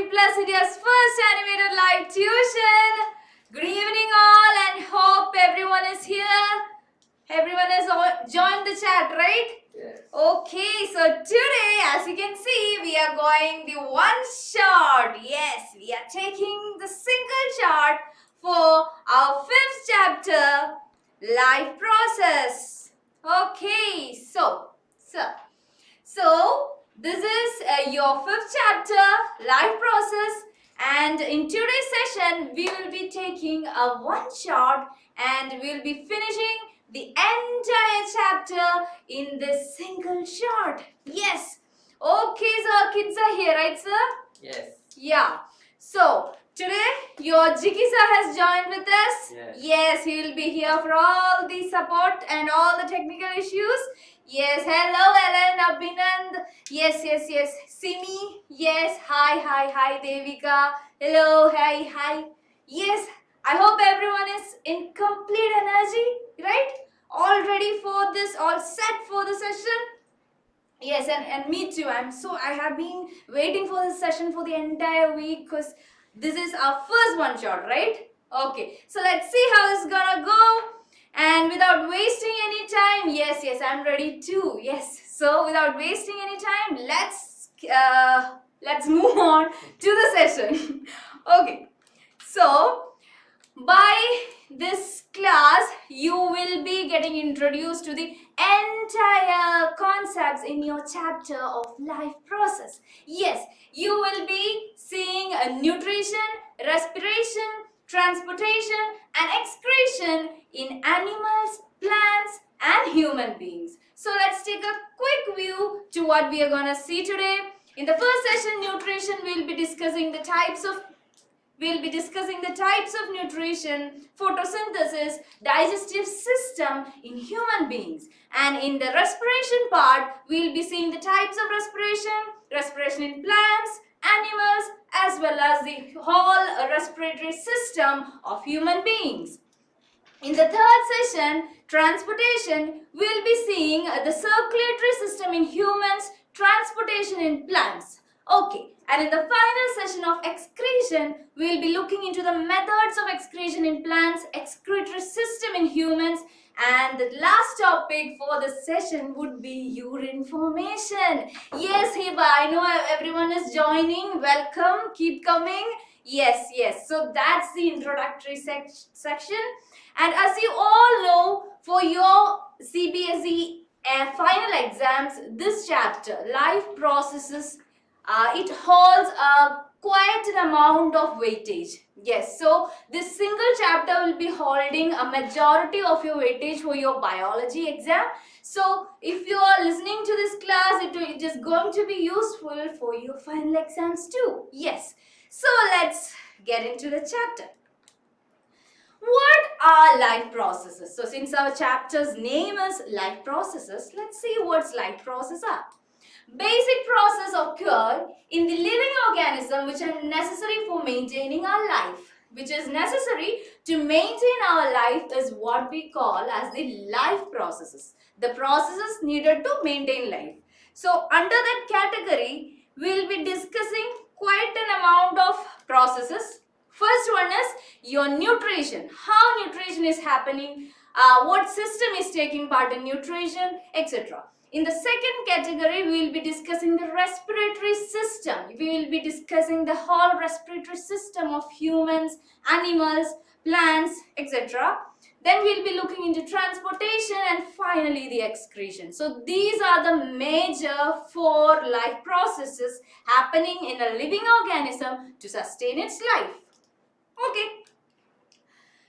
Plus India's first animated live tuition. Good evening all and hope everyone is here. Everyone has joined the chat, right? Yes. Okay, so today as you can see we are going the one shot. Yes, we are taking the single shot for our 5th chapter, life process. Okay, so this is your 5th chapter, life process, and in today's session we will be taking a one shot and we will be finishing the entire chapter in this single shot. Yes. Okay, so kids are here, right, sir? Yes. Yeah. So today your Jiki sir has joined with us. Yes. Yes, he will be here for all the support and all the technical issues. Yes, hello Ellen, Abhinand. Yes. Simi. Yes, hi Devika. Hello, hi. Yes, I hope everyone is in complete energy, right? All ready for this, all set for the session? Yes, and me too. I have been waiting for this session for the entire week because this is our first one shot, right? Okay, so let's see how it's gonna go. And without wasting any time, yes, I'm ready too. Yes, so without wasting any time, let's move on to the session. Okay, so by this class, you will be getting introduced to the entire concepts in your chapter of life process. Yes, you will be seeing nutrition, respiration, transportation and excretion in animals, plants and human beings. So let's take a quick view to what we are going to see today. In the first session, nutrition, we'll be discussing the types of nutrition, photosynthesis, digestive system in human beings. And in the respiration part, we'll be seeing the types of respiration in plants, animals, as well as the whole respiratory system of human beings. In the third session, transportation, we'll be seeing the circulatory system in humans, transportation in plants. Okay, and in the final session of excretion, we'll be looking into the methods of excretion in plants, excretory system in humans, and the last topic for this session would be urine formation. Yes, Hiba, I know everyone is joining. Welcome, keep coming. Yes. So that's the introductory section. And as you all know, for your CBSE final exams, this chapter, life processes, it holds quite an amount of weightage. Yes, so this single chapter will be holding a majority of your weightage for your biology exam. So if you are listening to this class, it is going to be useful for your final exams too. Yes, so let's get into the chapter. What are life processes? So since our chapter's name is life processes, let's see what life processes are. Basic process occur in the living organism which are necessary for maintaining our life. Which is necessary to maintain our life is what we call as the life processes. The processes needed to maintain life. So under that category, we'll be discussing quite an amount of processes. First one is your nutrition. How nutrition is happening, what system is taking part in nutrition, etc. In the second category, we will be discussing the respiratory system. We will be discussing the whole respiratory system of humans, animals, plants, etc. Then we will be looking into transportation and finally the excretion. So these are the major 4 life processes happening in a living organism to sustain its life. Okay.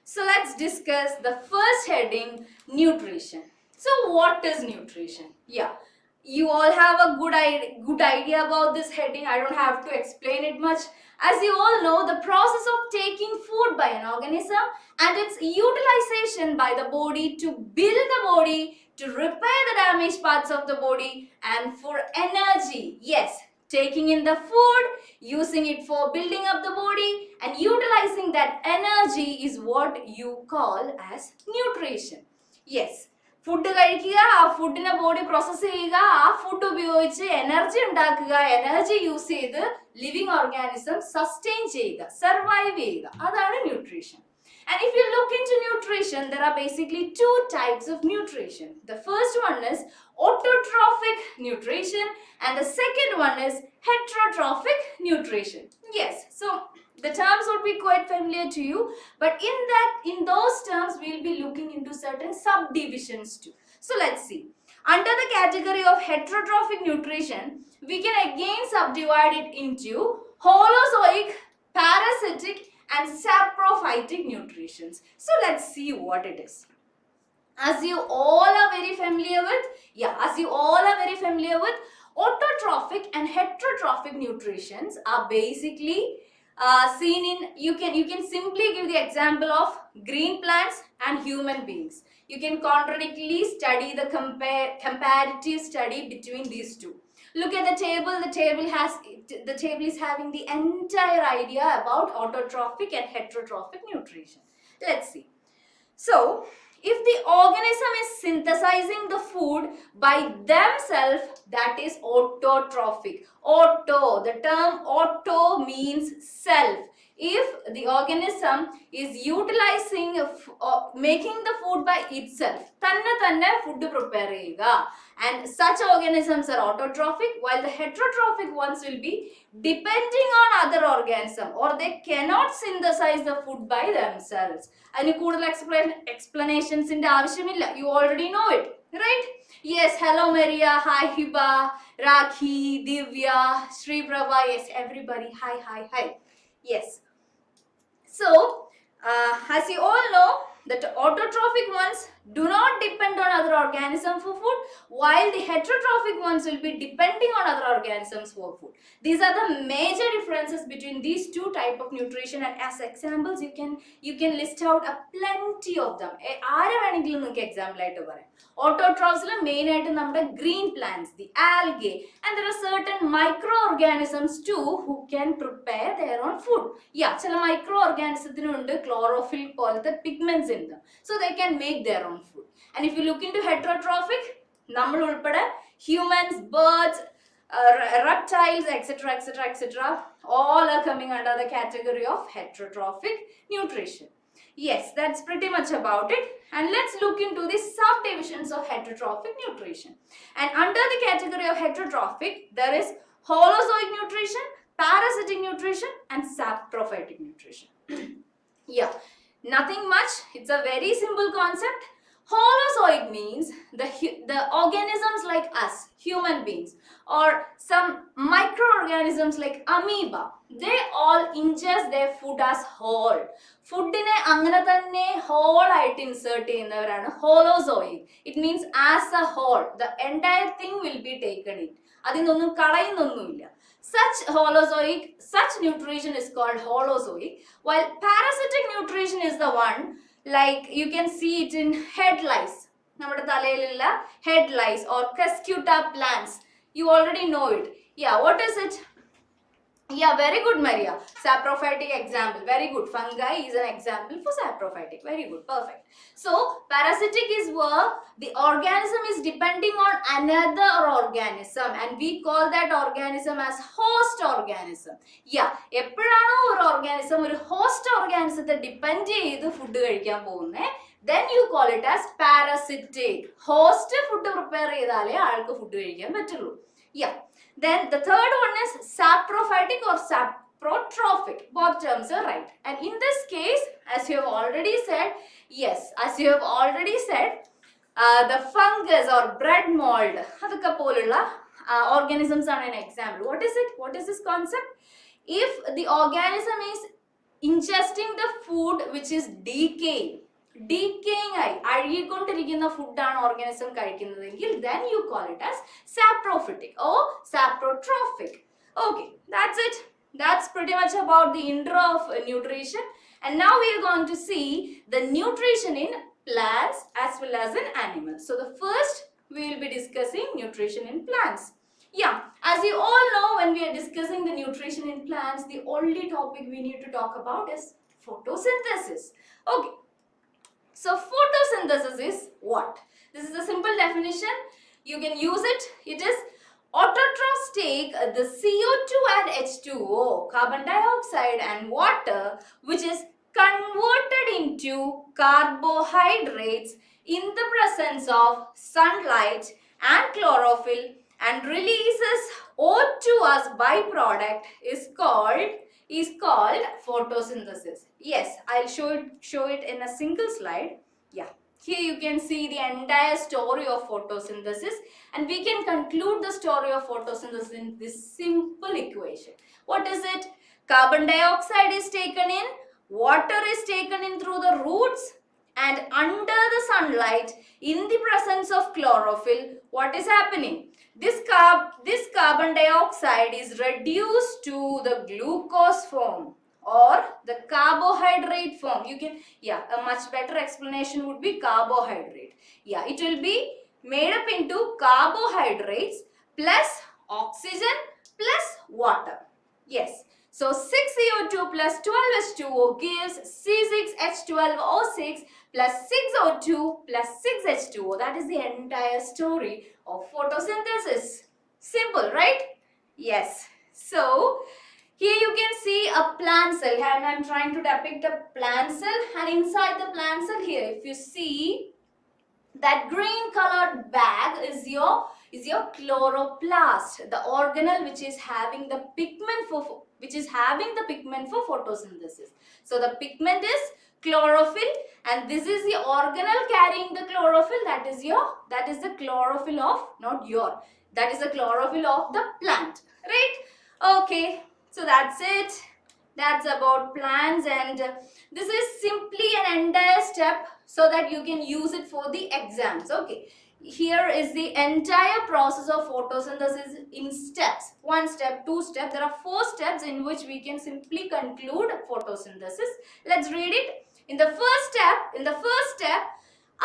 So let's discuss the first heading, nutrition. So what is nutrition? Yeah, you all have a good idea about this heading. I don't have to explain it much. As you all know, the process of taking food by an organism and its utilization by the body to build the body, to repair the damaged parts of the body and for energy. Yes, taking in the food, using it for building up the body and utilizing that energy is what you call as nutrition. Yes. Food കഴിക്കുക, ആ ഫുഡിനെ body process ചെയ്യുക, ആ food ഉപയോഗിച്ച് energy ഉണ്ടാക്കുക, energy use ചെയ്ത് living organism sustain ചെയ്യുക, survive ചെയ്യുക. അതാണ് nutrition. And if you look into nutrition, there are basically two types of nutrition. The first one is autotrophic nutrition and the second one is heterotrophic nutrition. Yes, so the terms would be quite familiar to you, but in those terms we'll be looking into certain subdivisions too. So let's see. Under the category of heterotrophic nutrition, we can again subdivide it into holozoic, parasitic and saprophytic nutritions. So let's see what it is. As you all are very familiar with, autotrophic and heterotrophic nutritions are basically seen in, you can simply give the example of green plants and human beings. You can contradictory study the comparative study between these two. Look at the table. The table is having the entire idea about autotrophic and heterotrophic nutrition. Let's see. So, if the organism is synthesizing the food by themselves, that is autotrophic. Auto, the term auto means self. If the organism is utilizing making the food by itself, tanne food prepare cheyuga, and such organisms are autotrophic, while the heterotrophic ones will be depending on other organism, or they cannot synthesize the food by themselves. Adinu koodal explanations inde avashyamilla, you already know it, right? Yes, hello Maria, hi Hiba, Rakhi, Divya, Sri Prabha, yes everybody, hi. Yes. So, as you all know, that autotrophic ones do not depend on other organisms for food, while the heterotrophic ones will be depending on other organisms for food. These are the major differences between these two type of nutrition, and as examples you can list out a plenty of them. ആരെ വേണമെങ്കിലും നിങ്ങൾക്ക് example ആയിട്ട് പറയാം. Autotrophs main ആയിട്ട് നമ്മുടെ green plants, the algae, and there are certain microorganisms too who can prepare their own food. ചില microorganismത്തിനുണ്ട് chlorophyll പോലത്തെ pigments in them, so they can make their own food. And if you look into heterotrophic, നമ്മൾ ഉൾപ്പെടെ humans, birds, reptiles, etc., all are coming under the category of heterotrophic nutrition. Yes, that's pretty much about it. And let's look into the subdivisions of heterotrophic nutrition. And under the category of heterotrophic, there is holozoic nutrition, parasitic nutrition, and saprophytic nutrition. Nothing much. It's a very simple concept. Holozoic means the organisms like us, human beings, or some microorganisms like amoeba, they all ingest their food as whole. Foodine angana thanne whole ആയിട്ട് insert ചെയ്യുന്നവരാണ് holozoic. It means as a whole, the entire thing will be taken in. അതിനൊന്നും കളയുന്നൊന്നുമില്ല. Such nutrition is called holozoic, while parasitic nutrition is the one, like you can see it in head lice. നമ്മുടെ തലയിലുള്ള head lice or cuscuta plants. You already know it. What is it? Very good, Maria. Saprophytic example. Very good. Fungi is an example for saprophytic. Very good. Perfect. So, parasitic is where the organism is depending on another organism, and we call that organism as host organism. എപ്പോഴാണോ ഒരു organism ഒരു host organism depend ചെയ്ത് food കഴിക്കാൻ പോകുന്നത്, then you call it as parasitic. Host food prepare ചെയ്താലേ ആൾക്ക് food കഴിക്കാൻ പറ്റുള്ളൂ. Then the third one is saprophytic or saprotrophic. Both terms are right. And in this case, as you have already said, the fungus or bread mold, adukka polulla organisms are an example. What is it? What is this concept? If the organism is ingesting the food which is decaying ആയി അഴുകിക്കൊണ്ടിരിക്കുന്ന ഫുഡാണ് organism കഴിക്കുന്നതെങ്കിൽ, then you call it as saprophytic or saprotrophic. Okay, that's it. That's pretty much about the intro of nutrition. And now we are going to see the nutrition in plants as well as in animals. So the first we will be discussing nutrition in plants. As you all know, when we are discussing the nutrition in plants, the only topic we need to talk about is photosynthesis. Okay. So photosynthesis is what? This is a simple definition. You can use it. It is autotrophs take the CO2 and H2O, carbon dioxide and water, which is converted into carbohydrates in the presence of sunlight and chlorophyll and releases O2 as byproduct is called photosynthesis. Yes, I'll show it in a single slide. Yeah. Here you can see the entire story of photosynthesis, and we can conclude the story of photosynthesis in this simple equation. What is it? Carbon dioxide is taken in, water is taken in through the roots, and under the sunlight, in the presence of chlorophyll, what is happening? This carbon dioxide is reduced to the glucose form or the carbohydrate form. You can, a much better explanation would be carbohydrate. It will be made up into carbohydrates plus oxygen plus water. Yes. So 6CO2 plus 12H2O gives C6H12O6 plus 6O2 plus 6H2O. That is the entire story of photosynthesis. Simple, right? Yes. So here you can see a plant cell, and I am trying to depict a plant cell, and inside the plant cell here, if you see that green colored bag is your chloroplast, the organelle which is having the pigment for photosynthesis. So the pigment is chlorophyll, and this is the organelle carrying the chlorophyll. That is the chlorophyll of that is the chlorophyll of the plant, right? Okay, so that's it. That's about plants, and this is simply an entire step so that you can use it for the exams. Okay, here is the entire process of photosynthesis in steps. 1 step, 2 steps. There are 4 steps in which we can simply conclude photosynthesis. Let's read it. In the first step,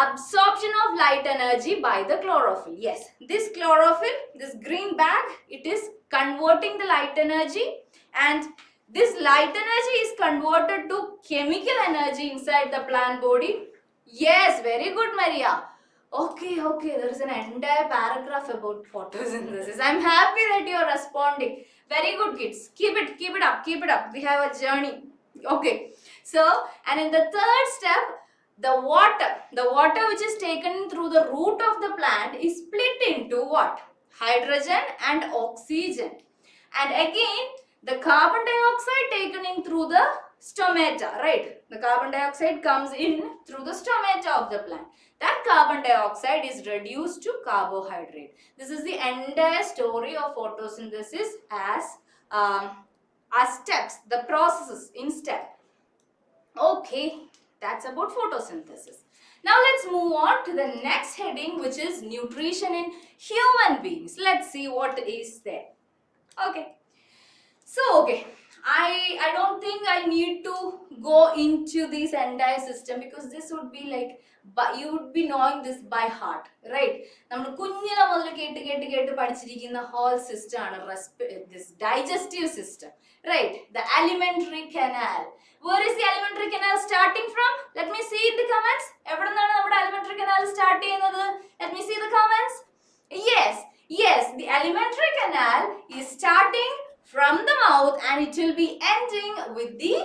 absorption of light energy by the chlorophyll. Yes, this chlorophyll, this green bag, it is converting the light energy, and this light energy is converted to chemical energy inside the plant body. Yes, very good, Maria. Okay, there is an entire paragraph about photosynthesis. I'm happy that you are responding. Very good, kids. Keep it up. We have a journey. Okay. So, and in the third step, the water which is taken through the root of the plant is split into what? Hydrogen and oxygen. And again, the carbon dioxide taken in through the stomata, right? The carbon dioxide comes in through the stomata of the plant. That carbon dioxide is reduced to carbohydrate. This is the entire story of photosynthesis as steps, the processes in step. Okay, that's about photosynthesis. Now let's move on to the next heading, which is nutrition in human beings. Let's see what is there. Okay. So, I don't think I need to go into this entire system, because this would be like, you would be knowing this by heart, right? നമ്മൾ കുഞ്ഞിലെ മുതൽ കേട്ട് പഠിച്ചിരിക്കുന്ന whole system ആണ് this digestive system, right? The alimentary canal. Where is the alimentary canal starting from? Let me see in the comments. എവിടെ നിന്നാണ് നമ്മുടെ alimentary canal start ചെയ്യുന്നത്? Let me see the comments. Yes, the alimentary canal is starting from the mouth, and it will be ending with the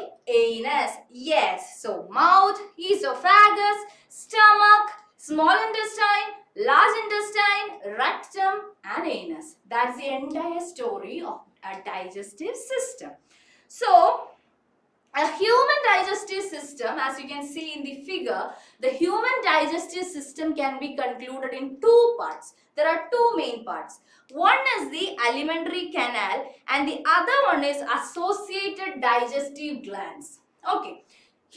anus. Yes, so mouth, esophagus, stomach, small intestine, large intestine, rectum, and anus. That's the entire story of a digestive system. So, a human digestive system, as you can see in the figure, the human digestive system can be concluded in 2 parts. There are 2 main parts. One is the alimentary canal, and the other one is associated digestive glands. Okay.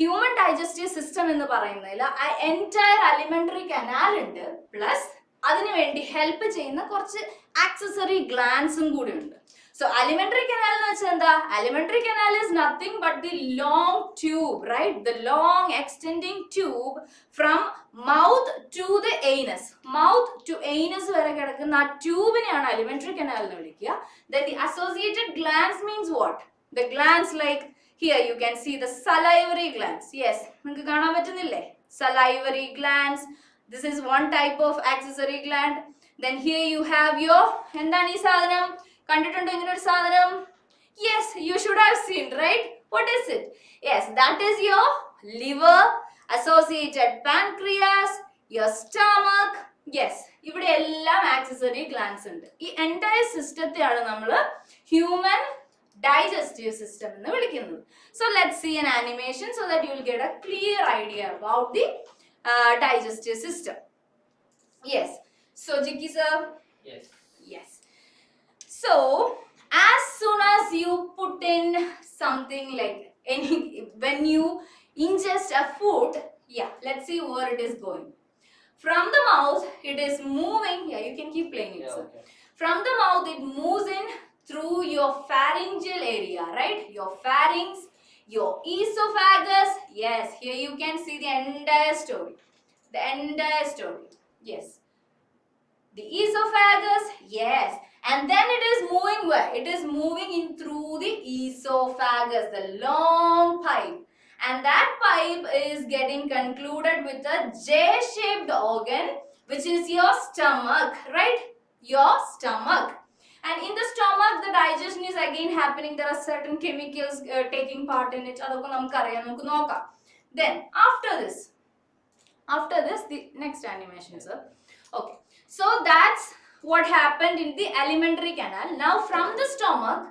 Human digestive system in the പറയുന്നതിൽ ആ entire alimentary canal ഉണ്ട്, plus അതിനു വേണ്ടി help ചെയ്യുന്ന കുറച്ച് accessory glands കൂടി ഉണ്ട്. So alimentary canal എന്ന് വെച്ചാൽ എന്താ? Alimentary canal is nothing but the long tube, right? The long extending tube from mouth to the anus. Mouth to anus വരെ കിടക്കുന്ന ആ ട്യൂബിനെയാണ് alimentary canal എന്ന് വിളിക്കുക. Then the associated glands means what? The glands, like here you can see the salivary glands. Yes, നിങ്ങൾക്ക് കാണാൻ പറ്റുന്നില്ലേ? Salivary glands, This is one type of accessory gland. Then here you have your endani sadhanam. Kandittundo ingane oru sadhanam? Yes, you should have seen, right? What is it? Yes, that is your liver, associated pancreas, your stomach. Yes, ഇവിടെ എല്ലാം accessory glance ഉണ്ട്. ഈ entire സിസ്റ്റത്തെയാണ് നമ്മൾ human digestive system എന്ന് വിളിക്കുന്നത്. So let's see an animation so that you will get a clear idea about the digestive system. Yes. So Jiki sir. Yes. Yes. So as soon as you put in something like when you ingest a food, yeah, let's see where it is going. From the mouth, it is moving. Yeah, you can keep playing it, sir. Okay. From the mouth, it moves in through your pharyngeal area, right? Your pharynx, your esophagus. Yes, here you can see the entire story. The entire story. Yes. The esophagus, yes. And then it is moving where? It is moving in through the esophagus, the long pipe. And that pipe is getting concluded with a J-shaped organ, which is your stomach, right? Your stomach. And in the stomach, the digestion is again happening. There are certain chemicals taking part in it. Then, after this, the next animation, sir. Okay. So, that's what happened in the alimentary canal. Now, from the stomach,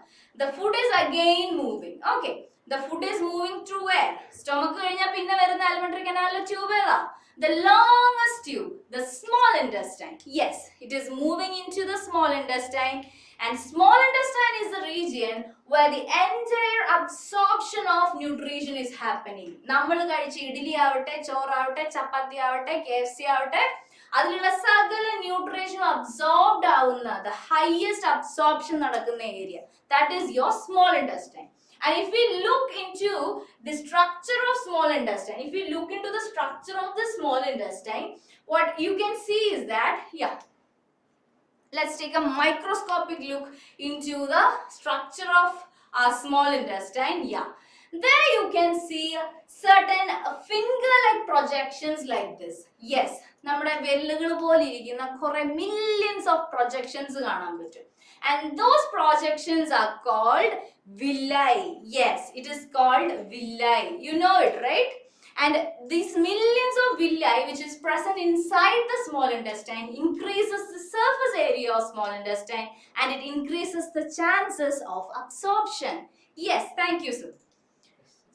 the food is again moving. Okay. The food is moving through where? Stomach കഴിഞ്ഞാ പിന്നെ വരുന്ന alimentary canal tube ഏതാ? The longest tube, the small intestine. Yes, it is moving into the small intestine, and small intestine is the region where the entire absorption of nutrition is happening. നമ്മൾ കഴിച്ച ഇഡ്ഡലി ആവട്ടെ, ചോറാവട്ടെ, ചപ്പാത്തി ആവട്ടെ, KFC ആവട്ടെ, അതിലുള്ള സകല nutrition absorbed ആവുന്ന the highest absorption നടക്കുന്ന area, that is your small intestine. And if we look into the structure of small intestine, what you can see is that, yeah, let's take a microscopic look into the structure of our small intestine. Yeah, there you can see certain finger-like projections like this. Yes, നമ്മുടെ വെല്ലുകൾ പോലെ ഇരിക്കുന്ന കുറെ millions of projections കാണാൻ പറ്റും. And those projections are called villi. Yes, it is called villi. You know it, right? And these millions of villi which is present inside the small intestine increases the surface area of small intestine, and it increases the chances of absorption. Yes, thank you, sir.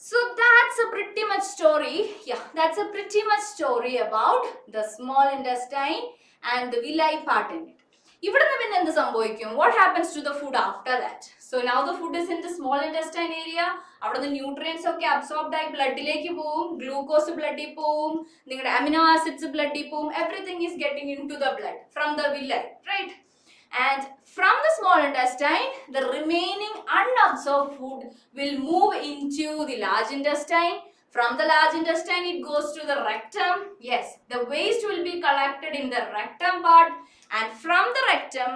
So that's a pretty much story. Yeah, that's a pretty much story about the small intestine and the villi part in it. ഇവിടുന്ന് പിന്നെ എന്ത് സംഭവിക്കും? What happens to the food after that? So now the food is in the small intestine area. അവിടുന്ന് nutrients ഒക്കെ absorbed ആയി ബ്ലഡിലേക്ക് പോവും, glucose ബ്ലഡിൽ പോവും, നിങ്ങളുടെ അമിനോ ആസിഡ്സ് ബ്ലഡിൽ പോവും. Everything is getting in to the blood from the villi, right? And from the small intestine, the remaining unabsorbed food will move into the large intestine. From the large intestine, it goes to the rectum. Yes, the waste will be collected in the rectum part. And from the rectum,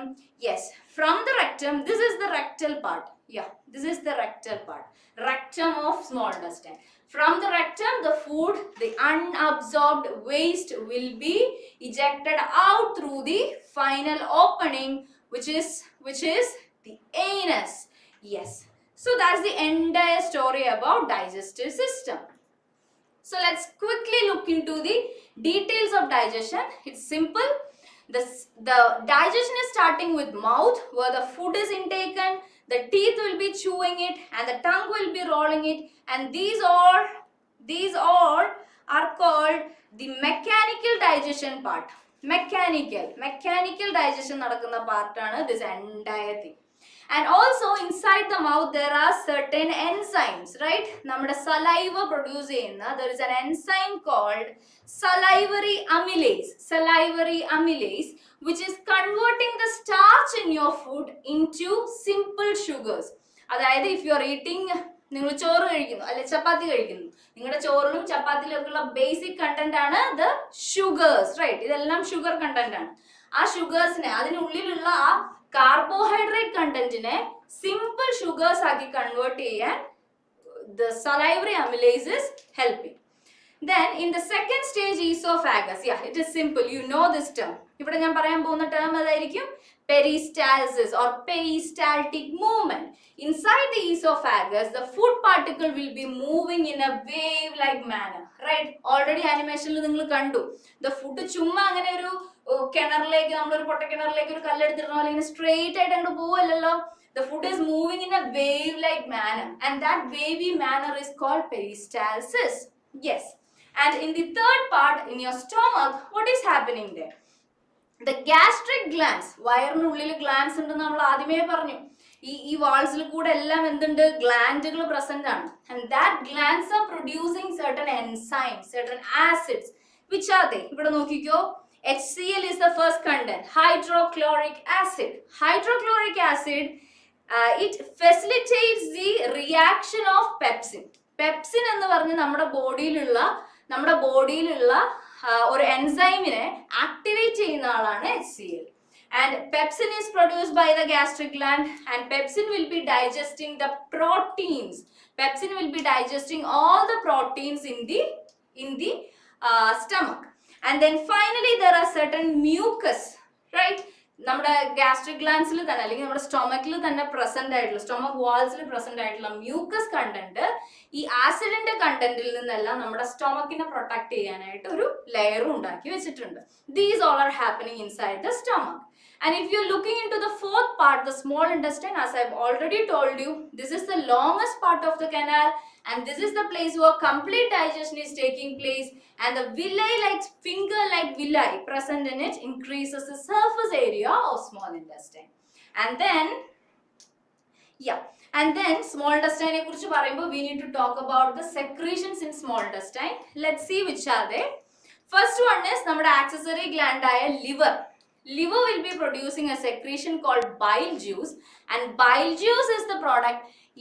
yes, from the rectum, this is the rectal part. Yeah, this is the rectal part. Rectum of small intestine. From the rectum, the food, the unabsorbed waste will be ejected out through the final opening, which is the anus. Yes. So that's the entire story about digestive system. So let's quickly look into the details of digestion. It's simple. The digestion is starting with mouth, where the food is intaken, the teeth will be chewing it, and the tongue will be rolling it, and these all are called the mechanical digestion part. Mechanical digestion നടക്കുന്ന പാർട്ടാണ് this entire thing. And also inside the mouth there are certain enzymes, right? നമ്മുടെ saliva produce ചെയ്യുന്ന there is an enzyme called salivary amylase, which is converting the starch in your food into simple sugars. അതായത് if you are eating, നിങ്ങൾ ചോറ് കഴിക്കുന്നു അല്ലെ ചപ്പാത്തി കഴിക്കുന്നു, നിങ്ങളുടെ ചോറിലും ചപ്പാത്തിയിലൊക്കെയുള്ള basic content ആണ് the sugars, right? ഇതെല്ലാം ഷുഗർ കണ്ടന്റ് ആണ്. ആ ഷുഗേഴ്സിനെ, അതിനുള്ളിലുള്ള ആ കാർബോഹൈഡ്രേറ്റ് കണ്ടന്റിനെ സിമ്പിൾ ഷുഗേഴ്സ് ആക്കി കൺവേർട്ട് ചെയ്യാൻ the salivary amylase is helping. Then in the second stage esophagus, yeah, it is simple, you know this term. ഇവിടെ ഞാൻ പറയാൻ പോകുന്ന term ഏതായിരിക്കും? Peristalsis or peristaltic movement. Inside the esophagus, the food particle will be moving in a wave-like manner, right? Already animation il ningal kandu. The food chumma angane oru കിണറിലേക്ക് നമ്മളൊരു പൊട്ടക്കിണറിലേക്ക് ഒരു കല്ലെടുത്തിരുന്ന പോലെ ഇങ്ങനെ straight ആയിട്ട് അങ്ങോട്ട് പോവല്ലല്ലോ. The food is moving in a wave-like manner, and that wavy manner is called peristalsis. Yes. And in the third part, in your stomach, what is happening there? The gastric glands, വയറിനുള്ളിൽ glands ഉണ്ടെന്ന് നമ്മൾ ആദ്യമേ പറഞ്ഞു. ഈ വാൾസിൽ കൂടെ എല്ലാം എന്തുണ്ട്? ഗ്ലാൻഡുകൾ പ്രസന്റ് ആണ്. And that glands are producing certain enzymes, certain acids. Which are they? ഇവിടെ നോക്കിക്കോ. HCl is the first content, hydrochloric acid. Hydrochloric acid, it facilitates the reaction of pepsin. Pepsin എന്ന് പറഞ്ഞ് നമ്മുടെ ബോഡിയിലുള്ള ഒരു എൻസൈമിനെ ആക്ടിവേറ്റ് ചെയ്യുന്ന ആളാണ് HCl. And pepsin is produced by the gastric gland, and pepsin will be digesting the proteins. Pepsin will be digesting all the proteins in the stomach. And then finally there are certain mucus, right? നമ്മുടെ gastric glands ൽ തന്നെ അല്ലെങ്കിൽ നമ്മുടെ stomach ൽ തന്നെ present ആയിട്ടുള്ള stomach walls ൽ present ആയിട്ടുള്ള mucus content ഈ ആസിഡിന്റെ കണ്ടന്റിൽ നിന്നെല്ലാം നമ്മുടെ stomachനെ പ്രൊട്ടക്ട് ചെയ്യാനായിട്ട് ഒരു ലെയറും ഉണ്ടാക്കി വെച്ചിട്ടുണ്ട്. These all are happening inside the stomach. And if you're looking into the fourth part, the small intestine, as I've already told you, this is the longest part of the canal, and this is the place where complete digestion is taking place, and the villi, like finger-like villi present in it, increases the surface area of small intestine. And then small intestine kurichu parayumbo we need to talk about the secretions in small intestine. Let's see which are they. First one is nammada accessory gland aya liver. Liver will be producing a secretion called bile juice, and bile juice is the product.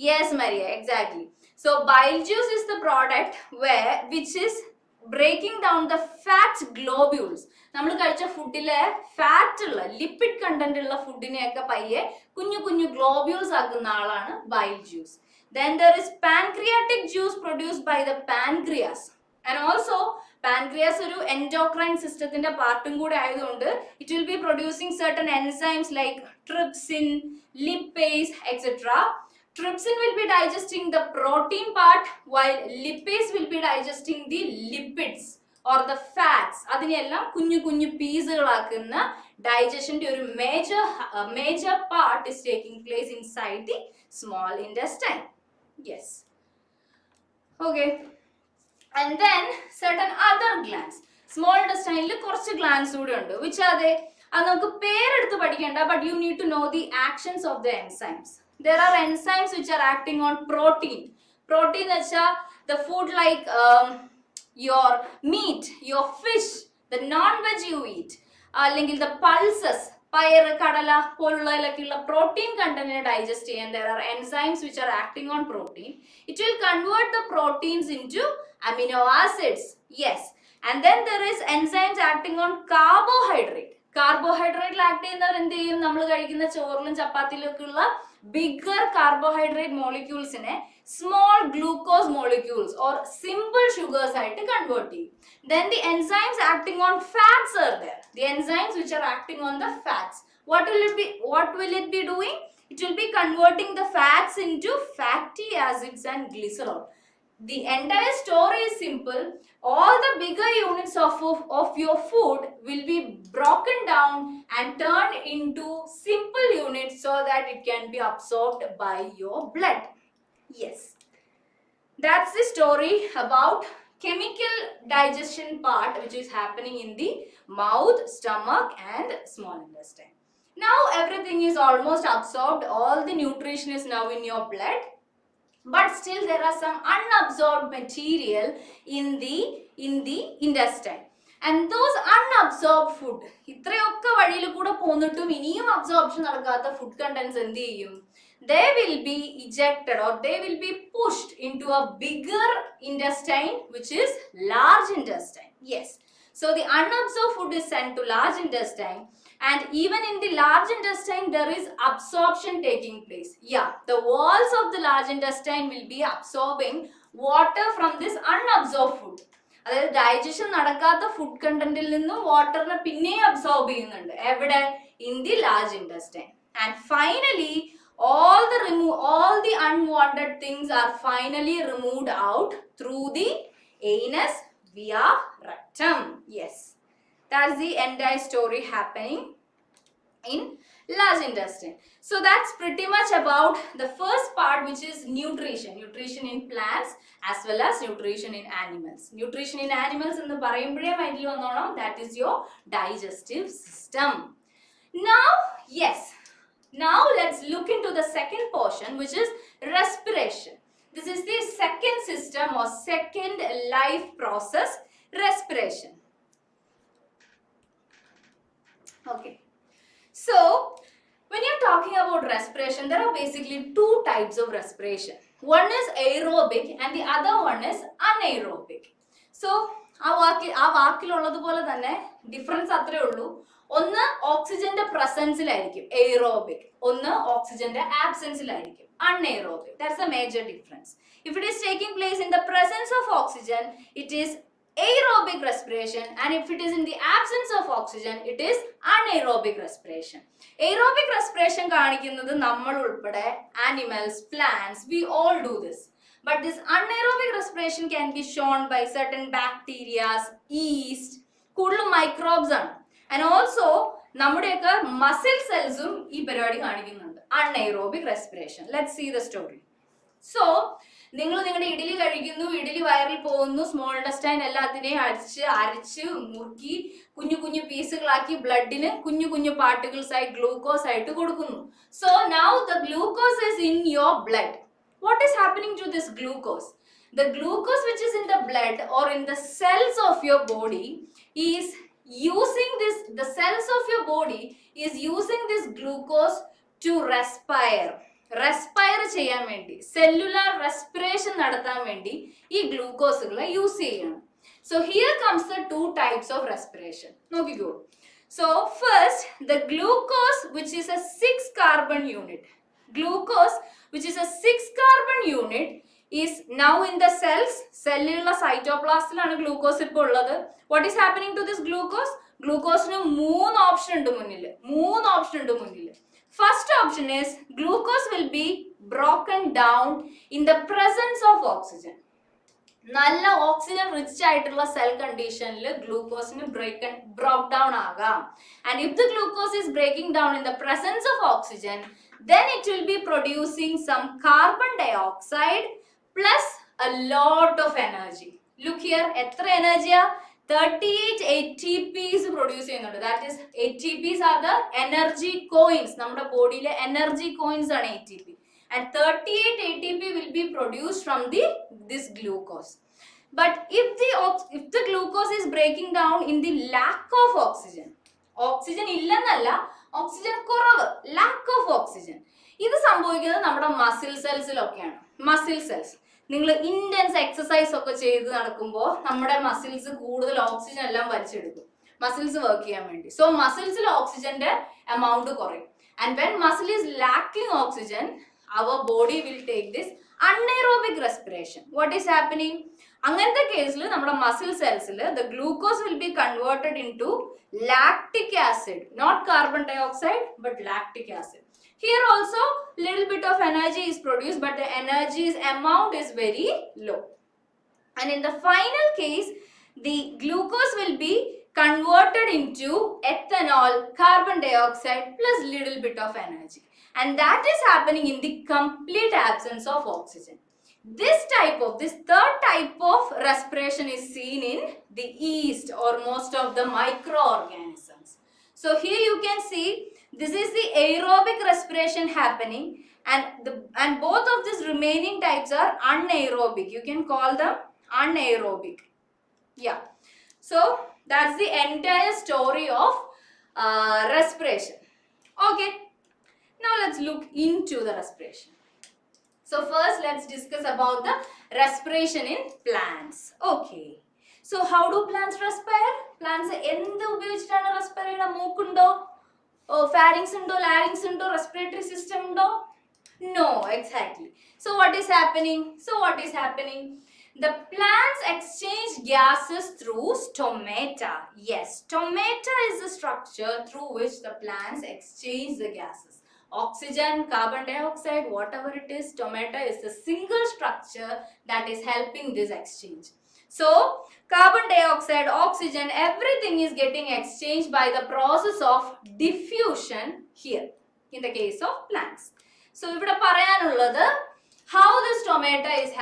Yes, Maria, exactly. So bile juice is the product which is breaking down the fat globules. നമ്മൾ കഴിച്ച ഫുഡിലെ fat ഉള്ള lipid content ഉള്ള ഫുഡിനെയൊക്കെ പയ്യെ കുഞ്ഞു കുഞ്ഞു globules ആക്കുന്ന ആളാണ് bile juice. Then there is pancreatic juice produced by the pancreas. And also pancreas ഒരു endocrine systemത്തിന്റെ പാർട്ടും കൂടെ ആയതുകൊണ്ട് it will be producing certain enzymes like trypsin, lipase, etc. Trypsin will be digesting the protein part, while lipase will be digesting the lipids or the fats. അതിനെല്ലാം കുഞ്ഞു കുഞ്ഞു പീസുകളാക്കുന്ന digestionന്റെ ഒരു major part is taking place inside the small intestine. Yes. Okay. And then certain other glands. Small intestine il korchu glands kude undu. Which are they? Adu namukku pereduthu padikenda, but you need to know the actions of the enzymes. There are enzymes which are acting on protein. Protein acha the food like your meat, your fish, the non-veg you eat, അല്ലെങ്കിൽ the pulses, പയർ കടല പോലുള്ളതിലൊക്കെയുള്ള protein കണ്ടന്റിനെ digest ചെയ്യാൻ there are enzymes which are acting on protein. It will convert the proteins into amino acids. Yes. And then there is enzymes acting on carbohydrate. Carbohydrate act ചെയ്യുന്നവർ എന്ത് ചെയ്യും? നമ്മൾ കഴിക്കുന്ന ചോറിലും ചപ്പാത്തിയിലും ഒക്കെ ഉള്ള bigger carbohydrate molecules in a small glucose molecules or simple sugars ആയിട്ട് convert ചെയ്യും. Then the enzymes acting on fats are there. The enzymes which are acting on the fats. What will it be doing? It will be converting the fats into fatty acids and glycerol. The entire story is simple. All the bigger units of your food will be broken down and turned into simple units so that it can be absorbed by your blood. Yes. That's the story about chemical digestion part which is happening in the mouth, stomach and small intestine. Now everything is almost absorbed. All the nutrition is now in your blood. But still there are some unabsorbed material in the intestine. And those unabsorbed food, ഇത്രയൊക്കെ വഴിയിൽ കൂടെ പോന്നിട്ടും ഇനിയും absorption നടക്കാത്ത food contents എന്ത് ചെയ്യും? They will be ejected or they will be pushed into a bigger intestine, which is large intestine. Yes. So the unabsorbed food is sent to large intestine. And even in the large intestine, there is absorption taking place. Yeah, the walls of the large intestine will be absorbing water from this unabsorbed food. അതായത് digestion നടക്കാത്ത food കണ്ടന്റിൽ നിന്നും വാട്ടറിനെ പിന്നെയും absorb ചെയ്യുന്നുണ്ട്. എവിടെ? In the large intestine. And finally all the unwanted things are finally removed out through the anus via rectum. Yes, that's the entire story happening in large intestine. So that's pretty much about the first part, which is nutrition in plants as well as nutrition in animals. Nutrition in animals എന്ന് പറയുമ്പോഴേ മൈൻഡിൽ വന്നോണം, that is your digestive system. Now let's look into the second portion, which is respiration. This is the second system or second life process, respiration. Okay. So, when you're talking about respiration, there are basically two types of respiration. One is aerobic and the other one is anaerobic. So, ആ വാക്കിലുള്ളതുപോലെ തന്നെ difference അത്രേ ഉള്ളൂ. ഒന്ന് ഓക്സിജന്റെ പ്രസൻസിലായിരിക്കും aerobic, ഒന്ന് ഓക്സിജന്റെ ആബ്സെൻസിലായിരിക്കും anaerobic. That's a major difference. If it is taking place in the presence of oxygen, it is aerobic respiration, and if it is in the absence of oxygen, it is anaerobic respiration. Aerobic respiration കാണിക്കുന്നത് നമ്മൾ ഉൾപ്പെടെ animals, plants, we all do this. But this anaerobic respiration can be shown by certain bacteria, yeast, കൂടുതൽ microbes ആണ്. And also നമ്മുടെയൊക്കെ muscle cells-ഉം ഈ പരിപാടി കാണിക്കുന്നുണ്ട്, anaerobic respiration. Let's see the story. So, നിങ്ങൾ നിങ്ങളുടെ ഇഡലി കഴിക്കുന്നു, ഇഡലി വയറിൽ പോകുന്നു, സ്മോൾ ഇൻറ്റസ്റ്റൈൻ എല്ലാത്തിനെയും അരച്ച് മുറുക്കി കുഞ്ഞു കുഞ്ഞു പീസുകളാക്കി ബ്ലഡിന് കുഞ്ഞു കുഞ്ഞു പാർട്ടിക്കിൾസ് ആയി ഗ്ലൂക്കോസ് ആയിട്ട് കൊടുക്കുന്നു. So now the glucose is in your blood. What is happening to this glucose? The glucose which is in the blood or in the cells of your body is using this, the cells of your body is using this glucose to respire. Respire ചെയ്യാൻ വേണ്ടി, cellular respiration നടത്താൻ വേണ്ടി ഈ ഗ്ലൂക്കോസുകളെ use ചെയ്യണം. So here comes the two types of respiration. നോക്കിക്കോ. So first the glucose which is a 6 carbon unit. Glucose which is a 6 carbon unit is now in the cells. സെല്ലിലുള്ള സൈറ്റോപ്ലാസ്റ്റിലാണ് glucose ഇപ്പോൾ ഉള്ളത്. What is happening to this glucose? ഗ്ലൂക്കോസിന് മൂന്ന് option ഉണ്ട് മുന്നിൽ. First option is glucose will be broken down in the presence of oxygen. നല്ല oxygen rich ആയിട്ടുള്ള സെൽ കണ്ടീഷനിൽ ഗ്ലൂക്കോസിന് ബ്രോക്ക് ഡൗൺ ആകാം. And if the glucose is breaking down in the presence of oxygen, then it will be producing some carbon dioxide plus a lot of energy. Look here, എത്ര എനർജിയാ? 38 ATPs produce ചെയ്യുന്നുണ്ട്. That is ATPs are the energy coins. നമ്മുടെ ബോഡിയിലെ energy coins ആണ് ATP. And 38 ATP will be produced from this glucose. But if the glucose is breaking down in the lack of oxygen, oxygen ഇല്ലെന്നല്ല, oxygen കുറവ്, lack of oxygen, ഇത് സംഭവിക്കുന്നത് നമ്മുടെ muscle സെൽസിലൊക്കെയാണ്. Muscle cells, നിങ്ങൾ intense exercise ഒക്കെ ചെയ്ത് നടക്കുമ്പോൾ നമ്മുടെ മസിൽസ് കൂടുതൽ ഓക്സിജൻ എല്ലാം വലിച്ചെടുക്കും, മസിൽസ് വർക്ക് ചെയ്യാൻ വേണ്ടി. സോ മസിൽസിൽ ഓക്സിജന്റെ എമൗണ്ട് കുറയും. And when muscle is lacking oxygen, our body will take this anaerobic respiration. What is happening? അങ്ങനത്തെ കേസിൽ നമ്മുടെ muscle സെൽസിൽ the glucose will be converted into lactic acid, not carbon dioxide but lactic acid. Here also little bit of energy is produced, but the energy's amount is very low. And in the final case, the glucose will be converted into ethanol, carbon dioxide plus little bit of energy. And that is happening in the complete absence of oxygen. This third type of respiration is seen in the yeast or most of the microorganisms. So here you can see this is the aerobic respiration happening, and both of these remaining types are anaerobic. You can call them anaerobic. Yeah. So that's the entire story of respiration. Okay. Now let's look into the respiration. So first let's discuss about the respiration in plants. Okay. So how do plants respire? Plants എന്ത് ഉപയോഗിച്ചിട്ടാണ് respire ചെയ്യുന്നത്? മൂക്കുണ്ടോ, pharynx ഉണ്ടോ, larynx ഉണ്ടോ, respiratory system ഉണ്ടോ? No, exactly. So what is happening? The plants exchange gases through stomata. Yes, stomata is the structure through which the plants exchange the gases. Oxygen, carbon dioxide, whatever it is, stomata is the single structure that is helping this exchange. So, carbon dioxide, oxygen, everything is getting exchanged by the process of diffusion here in the case of plants. So, ഇവിടെ പറയാനുള്ളത് how the stomata is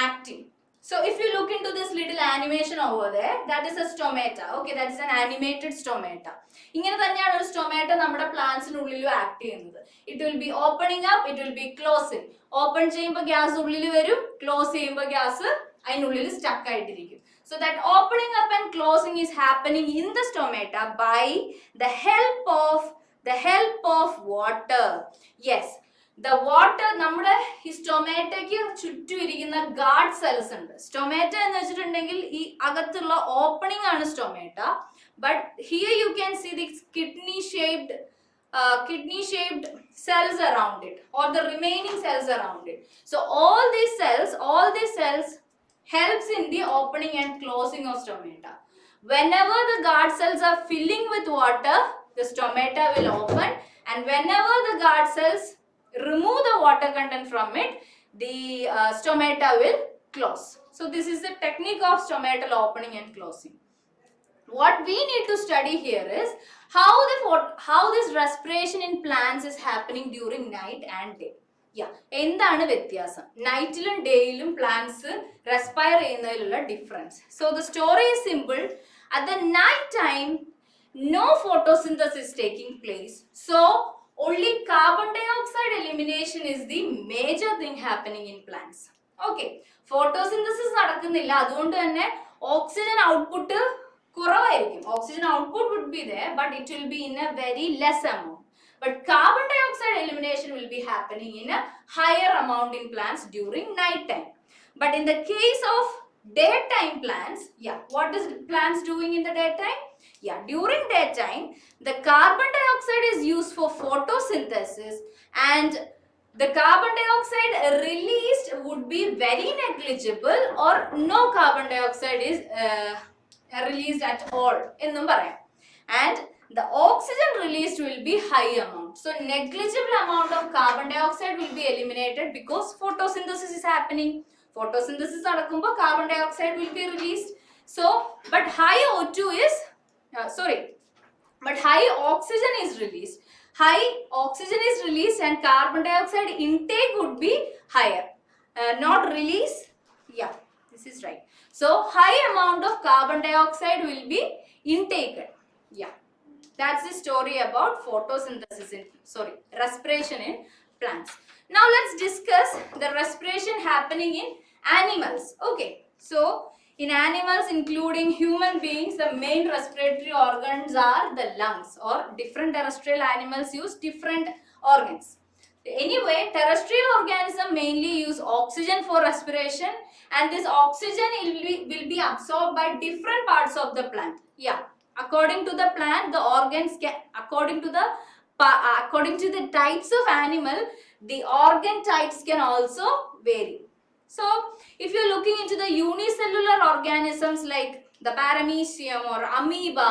acting. So if you look into this little animation over there, that is a stomata. Okay, that is an animated stomata. ഇങ്ങനെ തന്നെയാണ് ഒരു stomata നമ്മുടെ പ്ലാന്റ്സിനുള്ളിലും act ചെയ്യുന്നത്. It will be opening up, it will be closing. Open ചെയ്യുമ്പോൾ gas ഉള്ളിൽ വരും, close ചെയ്യുമ്പോൾ gas അതിനുള്ളിൽ സ്റ്റക്ക് ആയിട്ടിരിക്കും. So that opening up and closing is happening in the stomata by the help of water. Yes. The water, നമ്മുടെ ഈ സ്റ്റൊമാറ്റയ്ക്ക് ചുറ്റും ഇരിക്കുന്ന ഗാർഡ് സെൽസ് ഉണ്ട്. സ്റ്റൊമാറ്റ എന്ന് വെച്ചിട്ടുണ്ടെങ്കിൽ ഈ അകത്തുള്ള ഓപ്പണിംഗ് ആണ് stomata. But here you can see the kidney shaped cells around it, or the remaining cells around it. So all these cells helps in the opening and closing of stomata. Whenever the guard cells are filling with water, the stomata will open, and whenever the guard cells remove the water content from it, the stomata will close. So this is the technique of stomatal opening and closing. What we need to study here is how this respiration in plants is happening during night and day. Yeah, എന്താണ് വ്യത്യാസം നൈറ്റിലും ഡേയിലും plants respire ചെയ്യുന്നതിലുള്ള difference. So the story is simple. At the night time, no photosynthesis is taking place. So only carbon dioxide elimination is the major thing happening in plants. Okay, photosynthesis നടക്കുന്നില്ല, അതുകൊണ്ട് തന്നെ oxygen output കുറവായിരിക്കും. Oxygen output would be there, but it will be in a very less amount. But carbon dioxide elimination will be happening in a higher amount in plants during night time. But in the case of daytime plants, yeah, what is plants doing in the daytime? Yeah, during daytime, the carbon dioxide is used for photosynthesis, and the carbon dioxide released would be very negligible, or no carbon dioxide is released at all ennum parayam. And the oxygen released will be high amount. So negligible amount of carbon dioxide will be eliminated because photosynthesis is happening. Photosynthesis നടക്കുമ്പോൾ carbon dioxide will be released. So, but high O2 is but high oxygen is released. High oxygen is released and carbon dioxide intake would be higher. Not release. Yeah, this is right. So high amount of carbon dioxide will be intaken. Yeah, that's the story about respiration in plants. Now let's discuss the respiration happening in animals. Okay, so in animals including human beings, the main respiratory organs are the lungs, or different terrestrial animals use different organs. Anyway, terrestrial organisms mainly use oxygen for respiration, and this oxygen will be absorbed by different parts of the plant. Yeah, according to the plant, the organs can, according to the types of animal, the organ types can also vary. So if you're looking into the unicellular organisms like the paramecium or amoeba,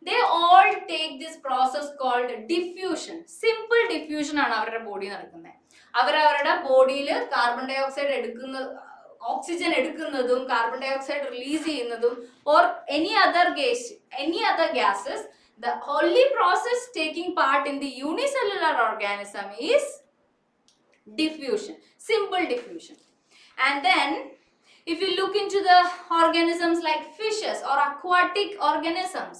they all take this process called diffusion. Simple diffusion ആണ് അവരുടെ body നടക്കുന്നത്. അവരുടെ ബോഡിയിൽ carbon dioxide oxygen എടുക്കുന്നതും carbon dioxide release ചെയ്യുന്നതും or any other gases, the only process taking part in the unicellular organism is diffusion, simple diffusion. And then if you look into the organisms like fishes or aquatic organisms,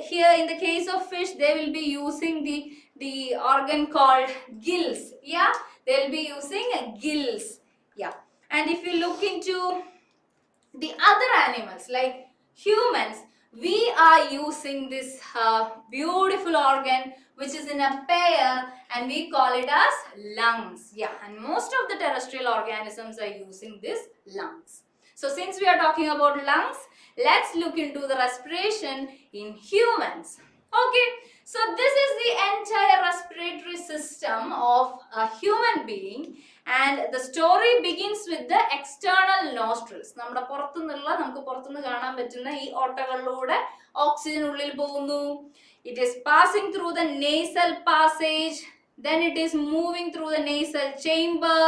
here in the case of fish, they will be using the organ called gills. Yeah, they will be using gills. Yeah, and if you look into the other animals like humans, we are using this beautiful organ which is in a pair, and we call it as lungs. Yeah, and most of the terrestrial organisms are using this lungs. So since we are talking about lungs, let's look into the respiration in humans. Okay, So this is the entire respiratory system of a human being, and the story begins with the external nostrils. നമ്മുടെ പുറത്തുനിന്നുള്ള നമുക്ക് പുറത്തുനിന്ന് കാണാൻ പറ്റുന്ന ഈ ഓട്ടകളിലൂടെ oxygen ഉള്ളിൽ പോകുന്നു. It is passing through the nasal passage, then it is moving through the nasal chamber,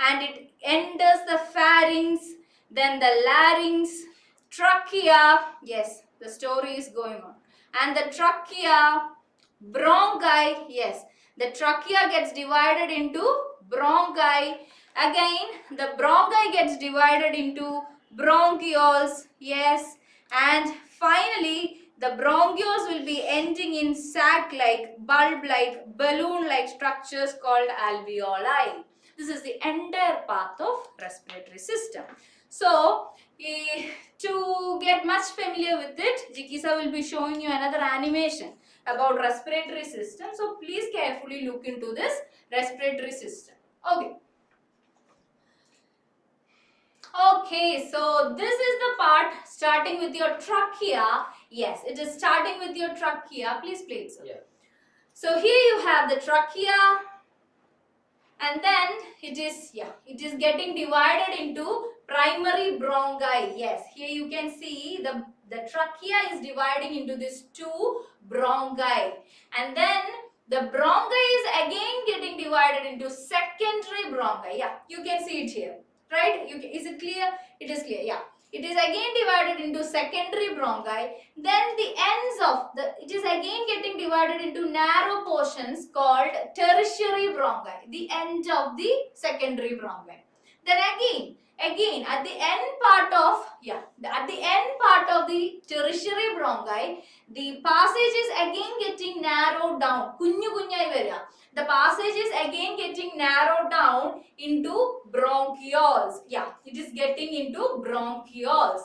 and it enters the pharynx, then the larynx, trachea. Yes, the story is going on. And the trachea, bronchi. Yes, the trachea gets divided into bronchi. Again, the bronchi gets divided into bronchioles. Yes, and finally the bronchioles will be ending in sac-like, bulb-like, balloon-like structures called alveoli. This is the entire path of respiratory system. So, to get much familiar with it, Jikisa will be showing you another animation about respiratory system. So, please carefully look into this respiratory system. Okay. Okay, so this is the part starting with your trachea. Yes, it is starting with your trachea. Please play it, sir. Yeah. So here you have the trachea, and then it is getting divided into primary bronchi. Yes, here you can see the trachea is dividing into these two bronchi, and then the bronchi is again getting divided into secondary bronchi. Yeah, you can see it here, right? Is it clear? It is clear. Yeah, it is again divided into secondary bronchi. Then the ends of it is again getting divided into narrow portions called tertiary bronchi, the end of the secondary bronchi. Then again at the end part of the tertiary bronchi, the passage is again getting narrowed down. The passage is again getting narrowed down into bronchioles. Yeah, it is getting into bronchioles.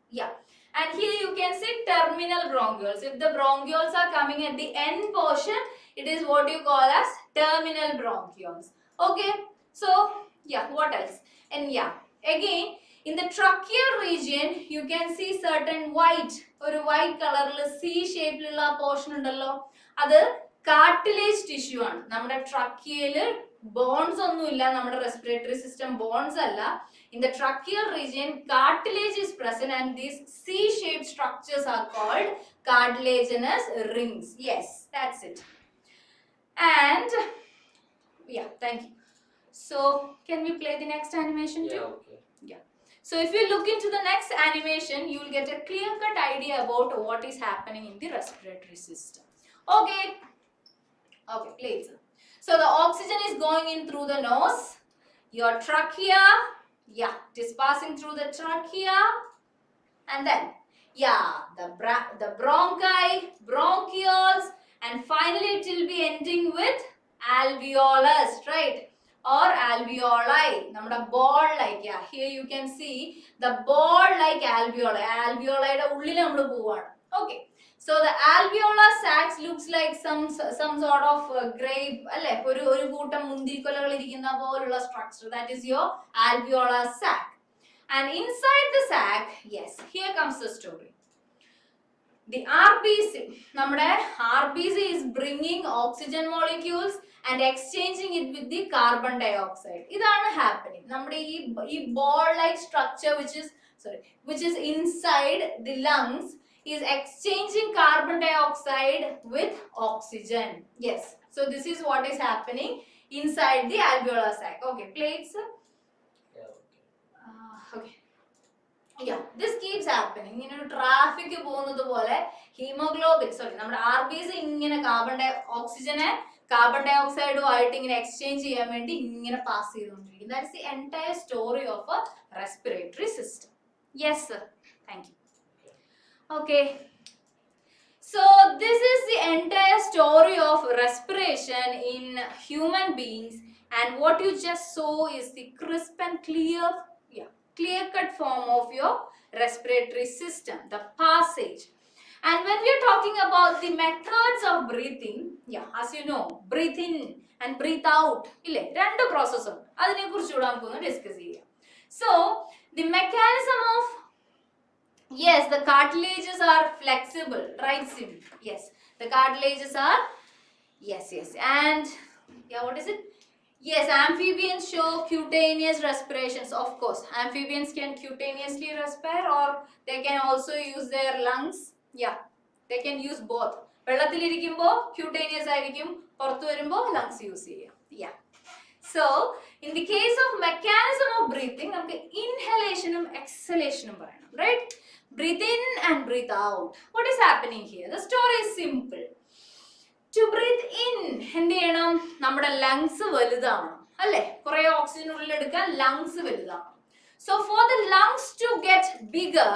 Yeah, and here you can see terminal bronchioles. If the bronchioles are coming at the end portion, it is what you call as terminal bronchioles. Okay, so yeah, what else? And yeah, again in the tracheal region you can see certain white color C shape portion undallo, adu cartilage tissue ആണ്. നമ്മുടെ ട്രക്കിയയിൽ bones ഒന്നുമില്ല, നമ്മുടെ respiratory system bones അല്ല. In the tracheal region cartilage is present, and these C-shaped structures are called cartilaginous rings. Yes, that's it. And yeah, thank you. So can we play the next animation too? Yeah, okay. Yeah. So if you look into the next animation, you will get a clear-cut idea about what is happening in the respiratory system. Okay. Okay, play it. So the oxygen is going in through the nose, your trachea. Yeah, it is passing through the trachea, and then the bronchi, bronchioles, and finally it will be ending with alveolus, right? Or alveoli, namada ball like. Yeah, here you can see the ball like alveoli. Alveoli ide ullil nammal povana. Okay, so the alveolar sacs looks like some sort of grape alle oru kootam mundirikolagal irikkunna poലുള്ള structure. That is your alveolar sac. And inside the sac, yes, here comes the story. The RBC, നമ്മുടെ RBC is bringing oxygen molecules and exchanging it with the carbon dioxide. ഇതാണ് happening. നമ്മുടെ ഈ ball like structure which is inside the lungs is exchanging carbon dioxide with oxygen. Yes, so this is what is happening inside the alveolar sac. Okay, play it, sir. Yeah, okay. Okay. Yeah, this keeps happening. ഇങ്ങനെ traffic പോകുന്നത് പോലെ haemoglobin നമ്മുടെ RBC ഇങ്ങനെ carbon ഡയോക്സൈഡുമായിട്ട് ഇങ്ങനെ exchange ചെയ്യാൻ വേണ്ടി ഇങ്ങനെ pass ചെയ്തുകൊണ്ടിരിക്കും. That is the entire story of a respiratory system. Yes, sir. Thank you. Okay. So this is the entire story of respiration in human beings, and what you just saw is the crisp and clear-cut form of your respiratory system, the passage. And when we are talking about the methods of breathing, as you know, breathe in and breathe out, ille rendu process undu, adine kurichu namukku discuss cheyyam. So the mechanism of, yes, the cartilages are flexible, right, Sim? Yes, The cartilages are, yes, and yeah, what is it? Yes, amphibians show cutaneous respirations. Of course, amphibians can cutaneously respire, or they can also use their lungs. Yeah, they can use both. വെള്ളത്തിലിരിക്കുമ്പോൾ cutaneous ആയിരിക്കും, പുറത്തു വരുമ്പോൾ lungs use ചെയ്യും. Yeah. So, in the case of mechanism of breathing, നമുക്ക് inhalation and exhalation പറയണം, right? Breathe in and breathe out. What is happening here? The story is simple. To breathe in, എന്ത് ചെയ്യണം? നമ്മുടെ lungs വലുതാവണം, അല്ലേ? കുറേ oxygen ഉള്ളിലെടുക്കാൻ lungs വലുതാവണം. So for the lungs to get bigger,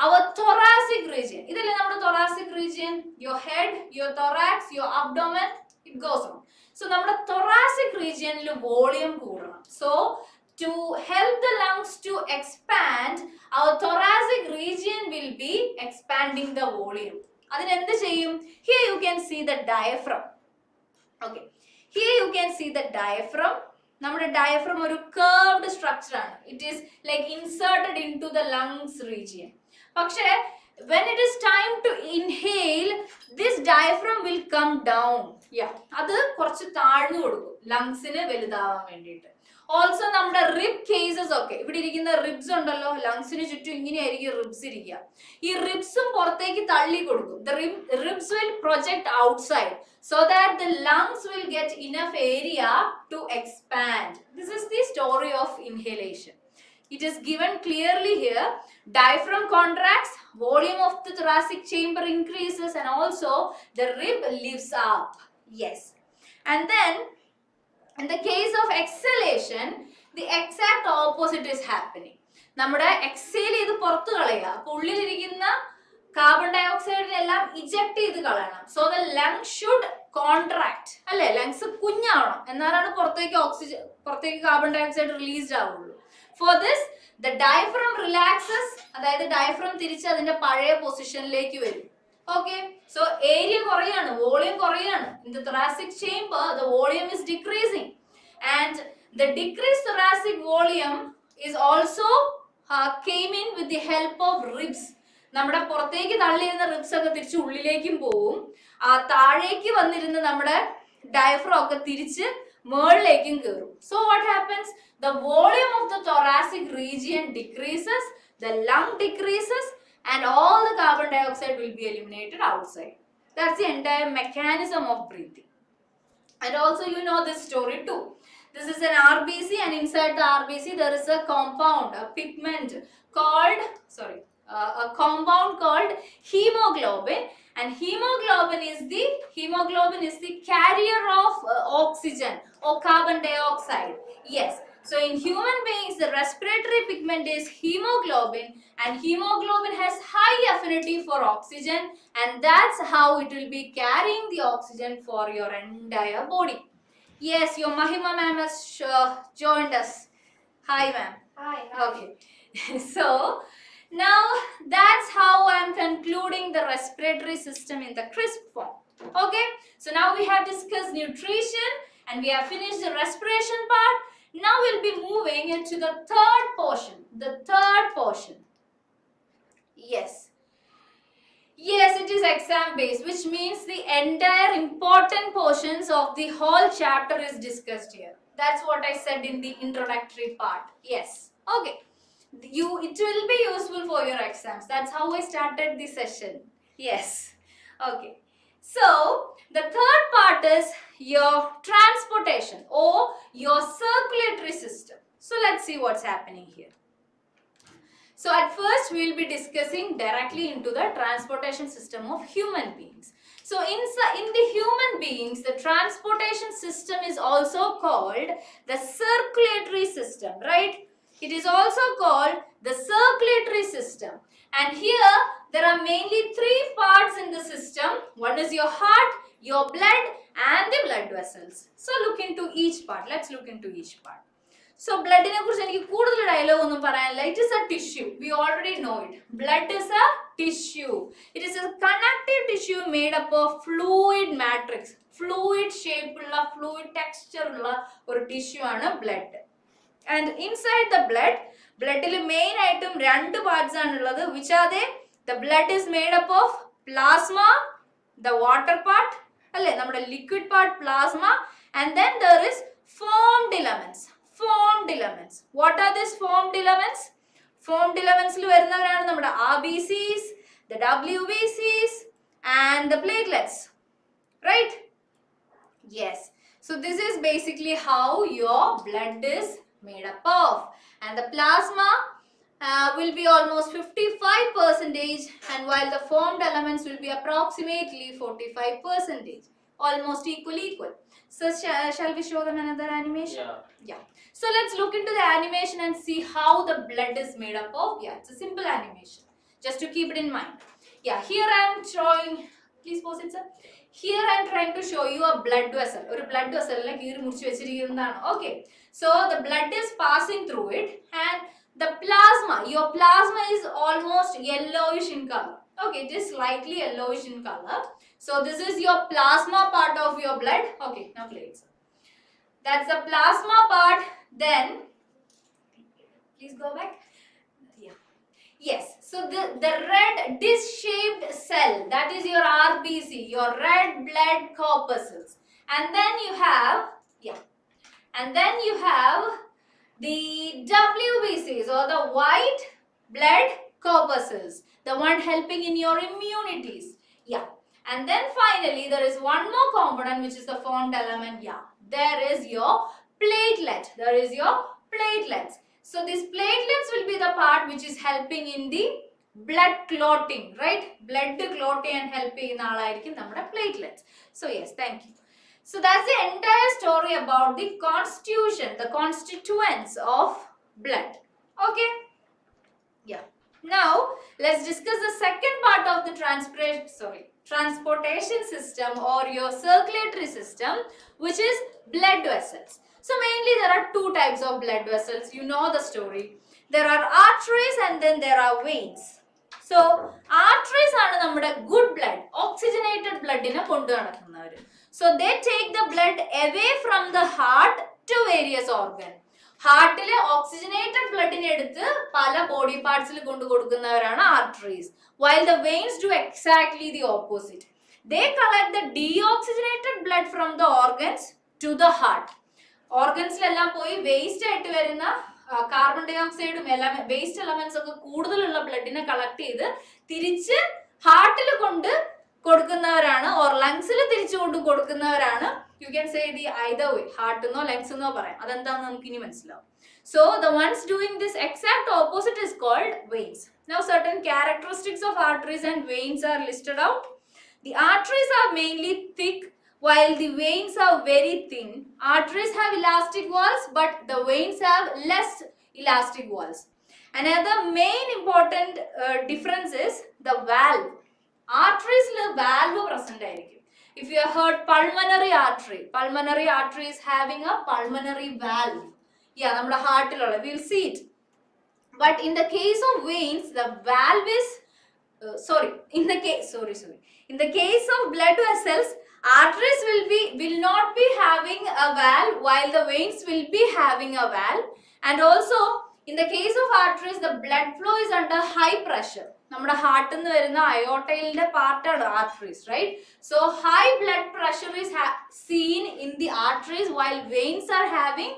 our thoracic region, ഇതല്ലേ നമ്മുടെ thoracic region, your head, your thorax, your abdomen, it goes on. So നമ്മുടെ thoracic region volume കൂടണം. So to help the lungs to expand, our thoracic region will be expanding the volume. അതിനെന്ത് ചെയ്യും? Here you can see the diaphragm. Okay. Here you can see the diaphragm. നമ്മുടെ diaphragm ഒരു curved structure ആണ്. It is like inserted into the lungs region. പക്ഷേ when it is time to inhale, this diaphragm will come down. Yeah. അത് കുറച്ച് താഴ്ന്നു കൊടുക്കും ലങ്സിന് വലുതാവാൻ വേണ്ടിയിട്ട്. Also നമ്മുടെ റിബ് കേസസ് ഒക്കെ, ഇവിടെ ഇരിക്കുന്ന റിബ്സ് ഉണ്ടല്ലോ, ലങ്സിന് ചുറ്റും ഇങ്ങനെയായിരിക്കും റിബ്സ് ഇരിക്കുക. ഈ റിബ്സും പുറത്തേക്ക് തള്ളി കൊടുക്കും. The ribs will project outside so that the lungs will get enough area to expand. This is the story of inhalation. It is given clearly here. Diaphragm contracts, volume of the thoracic chamber increases, and also the rib lifts up. Yes. And then in the case of exhalation, the exact opposite is happening. നമ്മുടെ exhale ചെയ്ത് പുറത്തു കളയുക. അപ്പോൾ ഉള്ളിലിരിക്കുന്ന carbon ഡയോക്സൈഡിനെ എല്ലാം eject ചെയ്ത് കളയണം. So the lungs should contract. അല്ലേ? ലങ്സ് കുഞ്ഞാവണം, എന്നാലാണ് പുറത്തേക്ക് കാർബൺ ഡയോക്സൈഡ് റിലീസ്ഡ് ആവുള്ളൂ. For this, the diaphragm relaxes, അതായത് diaphragm തിരിച്ച് അതിന്റെ പഴയ പൊസിഷനിലേക്ക് വരും. Okay, so area കുറയാണ്, volume കുറയാണ്. In the thoracic chamber, the volume is decreasing, and the decreased thoracic volume is also came in with the help of ribs. നമ്മുടെ പുറത്തേക്ക് തള്ളിയിരുന്ന ribs ഒക്കെ തിരിച്ച് ഉള്ളിലേക്കും പോവും. ആ താഴേക്ക് വന്നിരുന്ന നമ്മുടെ ഡയഫ്രം ഒക്കെ തിരിച്ച് മേളിലേക്കും കയറും. So what happens? The volume of the thoracic region decreases, the lung decreases, and all the carbon dioxide will be eliminated outside. That's the entire mechanism of breathing. And also you know this story too. This is an RBC, and inside the RBC there is a compound, a pigment called, a compound called hemoglobin, and hemoglobin is the carrier of oxygen or carbon dioxide. Yes. So in human beings, the respiratory pigment is hemoglobin, and hemoglobin has high affinity for oxygen, and that's how it will be carrying the oxygen for your entire body. Yes, your Mahima ma'am has joined us. Hi ma'am. Hi. Okay. So now that's how I'm concluding the respiratory system in the crisp form. Okay. So now we have discussed nutrition and we have finished the respiration part. Now we'll be moving into the third portion. Yes, it is exam based, which means the entire important portions of the whole chapter is discussed here. That's what I said in the introductory part. Yes. Okay. It will be useful for your exams. That's how I started the session. Yes. Okay. So, the third part is your transportation or your circulatory system. So, let's see what's happening here. So, at first we will be discussing directly into the transportation system of human beings. So, in the human beings, the transportation system is also called the circulatory system, right? It is also called the circulatory system. And here, there are mainly three parts in the system. One is your heart, your blood, and the blood vessels. So look into each part. Let's look into each part. So blood ine kurichu enikku koodal dialogue onnum parayanilla. It is a tissue. We already know it. Blood is a tissue. It is a connective tissue made up of fluid matrix. Fluid shape ulla, fluid texture ulla or tissue aanu blood. And inside the blood il main item rendu parts aanullathu, which are they? The blood is made up of plasma the water part, നമ്മുടെ liquid part plasma, and then there is formed elements. Formed elements. What are these formed elements? Formed elements ൽ വരുന്നവരാണ് നമ്മുടെ RBCs, the WBCs and the platelets. Right? Yes. So this is basically how your blood is made up of. And the plasma will be almost 55%, and while the formed elements will be approximately 45%. Almost equal. So shall we show them another animation? Yeah. So let's look into the animation and see how the blood is made up of. Yeah, it's a simple animation. Just to keep it in mind. Yeah, here I am showing. Please pause it, sir. Here I am trying to show you a blood vessel. Or blood vessel like here mudichu vechirikkunnaanu. Okay. So the blood is passing through it, and the plasma, your plasma is almost yellowish in color. Okay, it is slightly yellowish in color. So this is your plasma part of your blood. Okay, now play it, sir. That's the plasma part. Then please go back. Yeah. Yes, so the red disc-shaped cell, that is your RBC, your red blood corpuscles. And then you have, the WBCs, or the white blood corpuscles, the one helping in your immunities. Yeah. And then finally, there is one more component, which is the formed element. Yeah. There is your platelet. So these platelets will be the part which is helping in the blood clotting, right? Blood clotting and helping in our platelets. So yes, thank you. So that's the entire story about the constitution, the constituents of blood. Okay? Yeah. Now let's discuss the second part of the transportation system or your circulatory system, which is blood vessels. So mainly there are two types of blood vessels. You know the story. There are arteries and then there are veins. So arteries are നമ്മുടെ good blood, oxygenated blood നെ കൊണ്ടു നടക്കുന്നവർ. So they take the blood away from the heart to various organs. ഹാർട്ടിലെ oxygenated ബ്ലഡിനെ എടുത്ത് പല body പാർട്സിൽ കൊണ്ടു കൊടുക്കുന്നവരാണ് arteries. While the veins do exactly the opposite. They collect the deoxygenated blood from the organs to the heart. ഓർഗൻസിലെല്ലാം പോയി waste ആയിട്ട് വരുന്ന കാർബൺ ഡൈ ഓക്സൈഡും വേസ്റ്റ് എലമെന്റ്സ് ഒക്കെ കൂടുതലുള്ള ബ്ലഡിനെ കളക്ട് ചെയ്ത് തിരിച്ച് ഹാർട്ടിൽ കൊണ്ട് കൊടുക്കുന്നവരാണ്, ഓർ ലങ്സിൽ തിരിച്ചു കൊണ്ട് കൊടുക്കുന്നവരാണ്. You can say the either way, heart എന്നോ ലങ്സ് എന്നോ പറയാം. അതെന്താണെന്ന് നമുക്ക് ഇനി മനസ്സിലാവും. So the ones doing this exact opposite is called veins. Now certain characteristics of arteries and veins are listed out. The arteries are mainly thick, while the veins are very thin. Arteries have elastic walls, but the veins have less elastic walls. Another main important difference is the valve. Arteries le valve present ആയിരിക്കും. If you have heard pulmonary artery is having a pulmonary valve. Yeah, നമ്മുടെ ഹാർട്ടിലുള്ള, we will see it. But in the case of veins, the valve is in the case of blood vessels, arteries will not be having a valve, while the veins will be having a valve. And also in the case of arteries, the blood flow is under high pressure. നമ്മുടെ ഹാർട്ടിൽ നിന്ന് വരുന്ന അയോട്ടയിലെ പാർട്ടാണ് arteries, right? So high blood pressure is seen in the arteries, while veins are having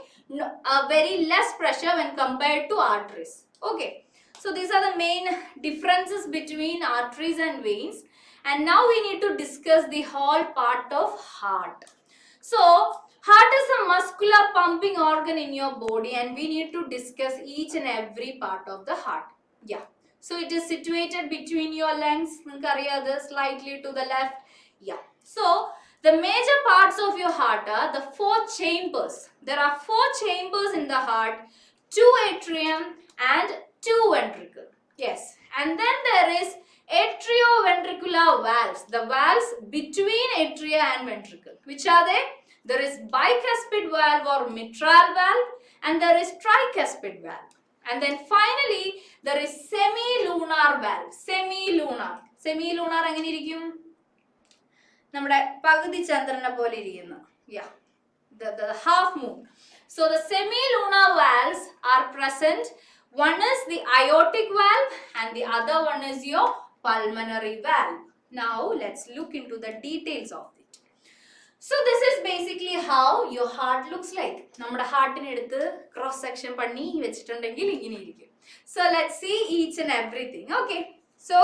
a very less pressure when compared to arteries. Okay, so these are the main differences between arteries and veins. And now we need to discuss the whole part of heart. So heart is a muscular pumping organ in your body, and we need to discuss each and every part of the heart. Yeah, so it is situated between your lungs, slightly to the left. Yeah, so the major parts of your heart are the four chambers. There are four chambers in the heart, 2 atrium and 2 ventricle. Yes, and then there is atrioventricular valves, the valves between atria and ventricle. Which are they? There is bicuspid valve or mitral valve, and there is tricuspid valve. And then finally there is semilunar valve. Semilunar എങ്ങനെ ഇരിക്കും? നമ്മുടെ പകുതി ചന്ദ്രനെ പോലെ ഇരിക്കുന്നു. Yeah, the half moon. So the semilunar valves are present. One is the aortic valve and the other one is your pulmonary valve. Now let's look into the details of it. So this is basically how your heart looks like. നമ്മുടെ ഹാർട്ടിനെ എടുത്ത് cross section പണി വെച്ചിട്ടുണ്ടെങ്കിൽ ഇങ്ങനെ ഇരിക്കും. So let's see each and everything. Okay. So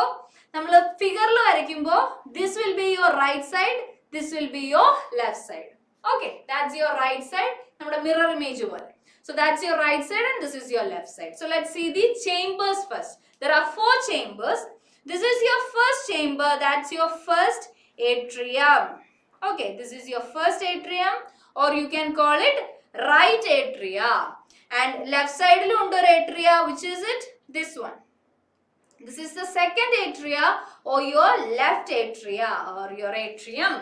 നമ്മൾ ഫിഗറിൽ വരയ്ക്കുമ്പോൾ this will be your right side, this will be your left side. Okay, that's your right side. നമ്മുടെ mirror image പോലെ. So that's your right side and this is your left side. So let's see the chambers first. There are 4 chambers. This is your first chamber. That's your first atrium. Okay, this is your first atrium, or you can call it right atria. And left side lu undu atria, which is it? This one. This is the second atria or your left atria or your atrium.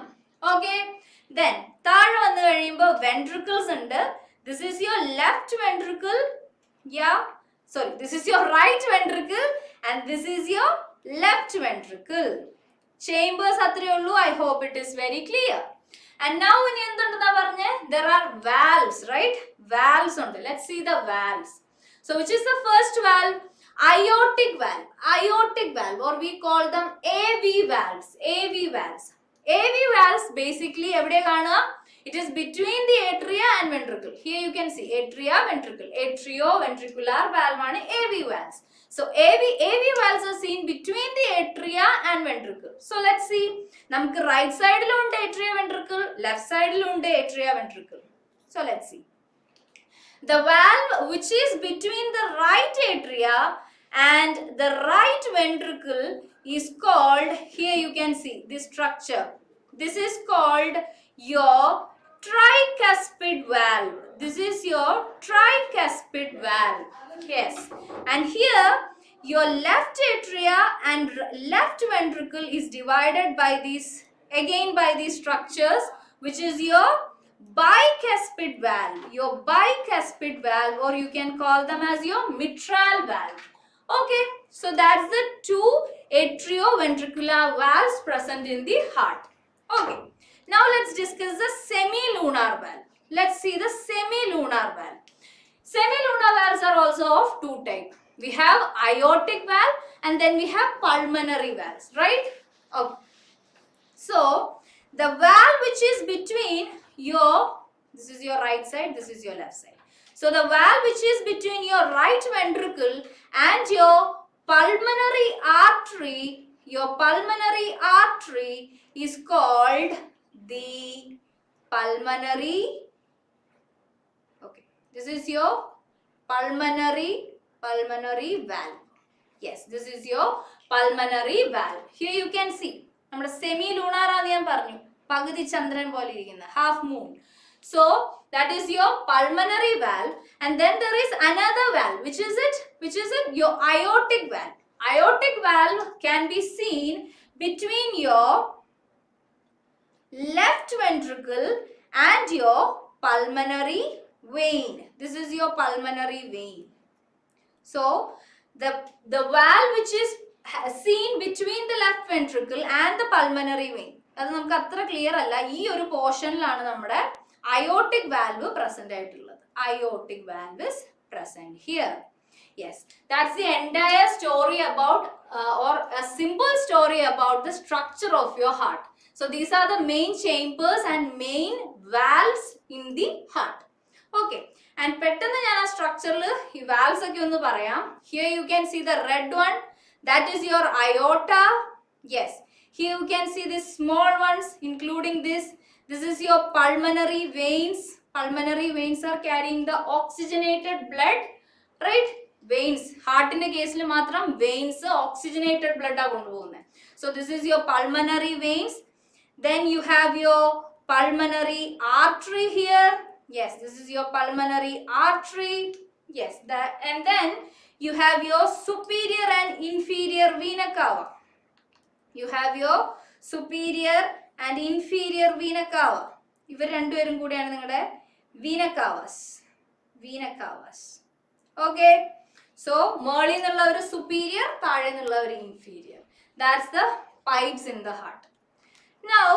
Okay, then താഴെ വന്നു കഴിയുമ്പോൾ ventricles ഉണ്ട്. This is your left ventricle. Yeah, sorry, this is your right ventricle and this is your left ventricle. Chambers athre ullu. I hope it is very clear. And now ini endundna parnje, there are valves, right? Valves undu. Let's see the valves. So which is the first valve? Aortic valve. Aortic valve, or we call them AV valves. AV valves. AV valves basically evide kaana? It is between the atria and ventricle. Here you can see atria, ventricle. Atrioventricular valve aanu AV valves. So AV valves are seen between the atria and ventricle. So let's see. Namukku right side il undu atria ventricle, left side il undu atria ventricle. So let's see. The valve which is between the right atria and the right ventricle is called, here you can see this structure. This is called your tricuspid valve. This is your tricuspid valve. Yes. And here your left atria and left ventricle is divided by these, again by these structures, which is your bicuspid valve. Your bicuspid valve, or you can call them as your mitral valve. Okay, so that's the 2 atrioventricular valves present in the heart. Okay, now let's discuss the semilunar valve. Let's see the semilunar valve. Semilunar valves are also of 2 types. We have aortic valve and then we have pulmonary valves, right? Okay. So the valve which is between your, this is your right side, this is your left side. So the valve which is between your right ventricle and your pulmonary artery is called the pulmonary. Okay, this is your pulmonary valve. Yes, this is your pulmonary valve. Here you can see നമ്മുടെ semi lunar ആണ് ഞാൻ പറഞ്ഞു, പകുതി ചന്ദ്രൻ പോലെ ഇരിക്കുന്ന half moon. So that is your pulmonary valve, and then there is another valve. Which is it? Your aortic valve. Aortic valve can be seen between your left ventricle and your pulmonary vein. This is your pulmonary vein. So the valve which is seen between the left ventricle and the pulmonary vein, അത് നമുക്ക് അത്ര clear അല്ല. ഈ ഒരു പോർഷനിലാണ് നമ്മുടെ aortic valve present ആയിട്ടുള്ളത്. Aortic valve is present here. Yes, that's the entire story about or a simple story about the structure of your heart. So these are the main chambers and main valves in the heart. Okay, and പെട്ടെന്ന് ഞാൻ ആ സ്ട്രക്ചറിൽ ഈ valves ഒക്കെ ഒന്ന് പറയാം. Here you can see the red one, that is your aorta. Yes, here you can see the small ones including this. This is your pulmonary veins. Pulmonary veins are carrying the oxygenated blood, right? Veins, heart in the case le matram veins oxygenated blood ah kondupogunne. So this is your pulmonary veins. Then you have your pulmonary artery here. Yes, this is your pulmonary artery. Yes, that, and then you have your superior and inferior vena cava. You have your superior and inferior vena cava. ഇവർ രണ്ടുപേരും കൂടിയാണ് നിങ്ങളുടെ vena cavas. Okay, so മേളിൽ നിന്നുള്ള ഒരു superior, താഴെ നിന്നുള്ള ഒരു inferior. That's the pipes in the heart. Now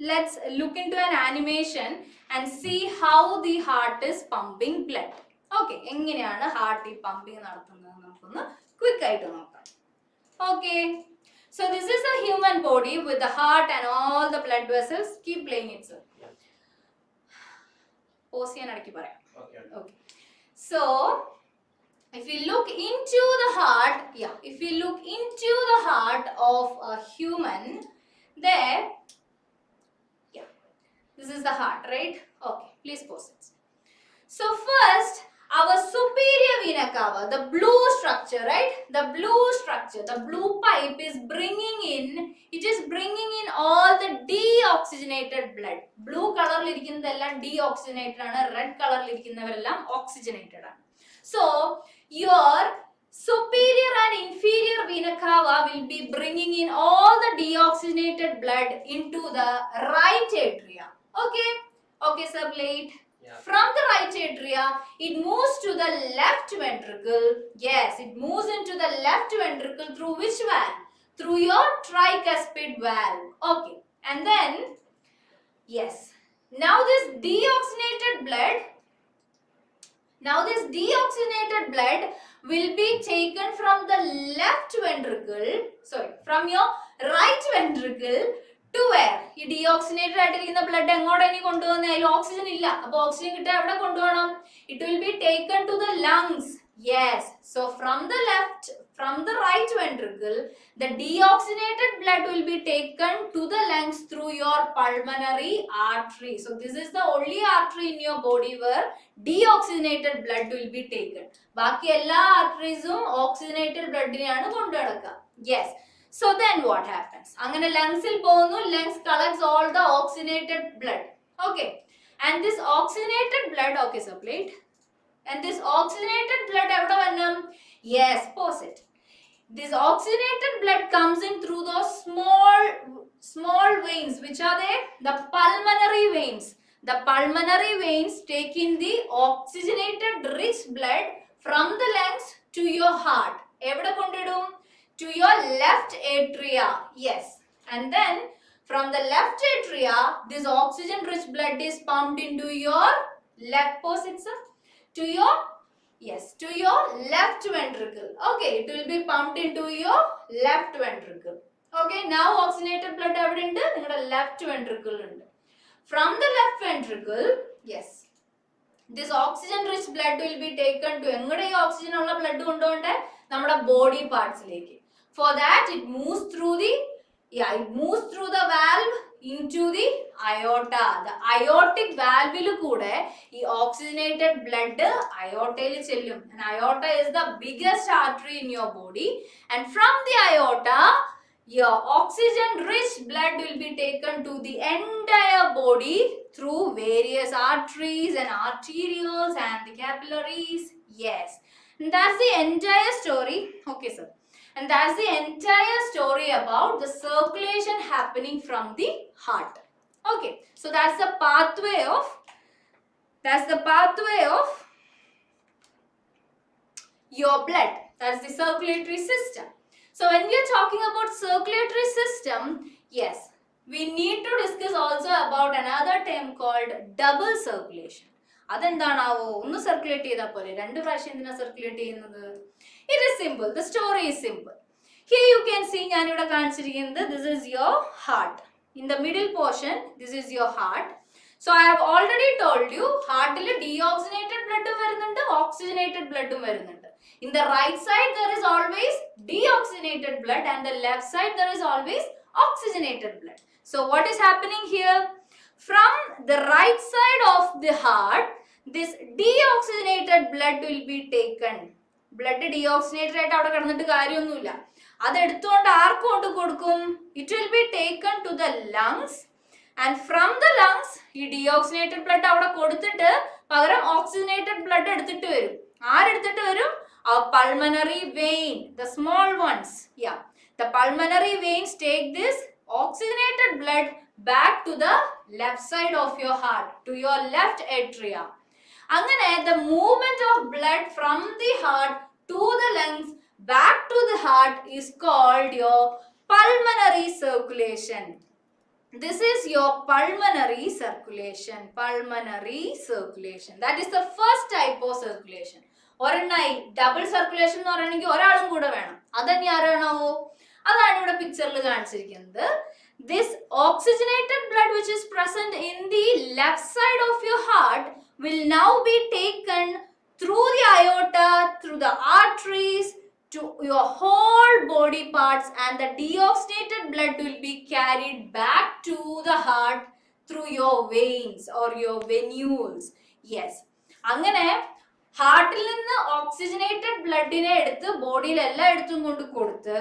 let's look into an animation and see how the heart is pumping blood. Okay, എങ്ങനെയാണ് ഹാർട്ട് ഈ പമ്പിങ് നടത്തുന്നത് നമുക്കൊന്ന് ക്വിക്ക് ആയിട്ട് നോക്കാം. Okay, So this is the human body with the heart and all the blood vessels. Keep playing it, sir. Pause ചെയ്യാൻ ഇടയ്ക്ക് പറയാം. Okay. So if you look into the heart, if you look into the heart of a human, there, this is the heart, right? Okay, please pause it. So first, our superior vena cava, the blue structure, right? The blue structure, the blue pipe is bringing in all the deoxygenated blood. Blue color irikkunnadella deoxygenated aanu, red color irikkunnavarellam oxygenated aanu. So your superior and inferior vena cava will be bringing in all the deoxygenated blood into the right atria. Okay, subplate. From the right atria, it moves to the left ventricle. Yes, it moves into the left ventricle through which valve? Through your tricuspid valve. Okay, and then, yes, now this deoxygenated blood will be taken from the left ventricle, from your right ventricle to where? ഈ deoxygenated ആയിട്ടിരിക്കുന്ന blood എങ്ങോട്ടാ ഇനി കൊണ്ടുപോകുന്നത്? അതിൽ oxygen ഇല്ല. അപ്പോൾ oxygen കിട്ടാൻ എവിടെ കൊണ്ടുപോകണം? It will be taken to the lungs. Yes. So from the right ventricle, the deoxygenated blood will be taken to the lungs through your pulmonary artery. So this is the only artery in your body where deoxygenated blood will be taken. ബാക്കി എല്ലാ arteriesum oxygenated bloodനെയാണ് കൊണ്ടുനടക്കുക. Yes. So then what happens? അങ്ങനെ ലങ്സിൽ പോകുന്നു, lungs collects all the oxygenated blood. Okay. And this oxygenated blood, okay, subplate. And this oxygenated blood എവിടെ വരണം? Yes, pause it. This oxygenated blood comes in through those small veins. Which are they? The pulmonary veins. The pulmonary veins take in the oxygenated rich blood from the lungs to your heart. എവിടെ കൊണ്ടിടും? To your left atria. Yes. And then from the left atria, this oxygen rich blood is pumped into your left, pause it, sir. To your left ventricle. Okay, it will be pumped into your left ventricle. Okay, now oxygenated blood എവിടെ ഉണ്ട്? നിങ്ങളുടെ left ventricle ഉണ്ട്. From the left ventricle, yes, this oxygen rich blood will be taken to എങ്ങടെ ഈ oxygen ഉള്ള blood കൊണ്ടുപോകണ്ടേ? നമ്മുടെ body parts lake. For that, it moves through the valve into the aorta. The aortic valve കൂടെ ഈ oxygenated blood aortയിൽ ചെല്ലും. And aorta is the biggest artery in your body. And from the aorta, your oxygen rich blood will be taken to the entire body through various arteries and arterioles and the capillaries. Yes. And that's the entire story. Okay, sir. And that's the entire story about the circulation happening from the heart. Okay, so that's the pathway of your blood. That's the circulatory system. So when we are talking about circulatory system, yes, we need to discuss also about another term called double circulation. അതെന്താണാവോ? ഒന്ന് circulate ചെയ്താൽ പോലെ, രണ്ട് പ്രാവശ്യം എന്തിനാ circulate ചെയ്യുന്നത്? It is simple. The story is simple. Here you can see ഞാനിവിടെ കാണിച്ചിരിക്കുന്നത്, this is your heart. In the middle portion, this is your heart. So I have already told you, heartil deoxygenated blood വരുന്നുണ്ട്, oxygenated blood വരുന്നുണ്ട്. In the right side there is always deoxygenated blood and the left side there is always oxygenated blood. So what is happening here? From the right side of the heart, this deoxygenated blood will be taken. Blood deoxygenated ആയിട്ട് അവിടെ കിടന്നിട്ട് കാര്യമൊന്നുമില്ല. അത് എടുത്തുകൊണ്ട് ആർക്ക് കൊണ്ട് കൊടുക്കും? It will be taken to the lungs. And from the lungs, ഈ deoxygenated blood അവിടെ കൊടുത്തിട്ട് പകരം oxygenated blood എടുത്തിട്ട് വരും. ആരെടുത്തിട്ട് വരും? Our pulmonary vein, the small ones. Yeah, the pulmonary veins take this oxygenated blood back to the left side of your heart, to your left atria. അങ്ങനെ the movement of blood from the heart to the lungs back to the heart is called your pulmonary circulation. This is your pulmonary circulation. Pulmonary circulation. That is the first type of circulation. ഒരെണ്ണായി double circulation എന്ന് പറയണമെങ്കിൽ ഒരാളും കൂടെ വേണം. അതന്നെ ആരാണാവോ? അതാണ് ഇവിടെ പിക്ചറിൽ കാണിച്ചിരിക്കുന്നത്. This oxygenated blood which is present in the left side of your heart will now be taken through the aorta, through the arteries to your whole body parts, and the deoxygenated blood will be carried back to the heart through your veins or your venules. Yes, അങ്ങനെ ഹാർട്ടിൽ നിന്ന് oxygenated ബ്ലഡിനെ എടുത്ത് ബോഡിയിൽ എല്ലായിടത്തും കൊണ്ട് കൊടുത്ത്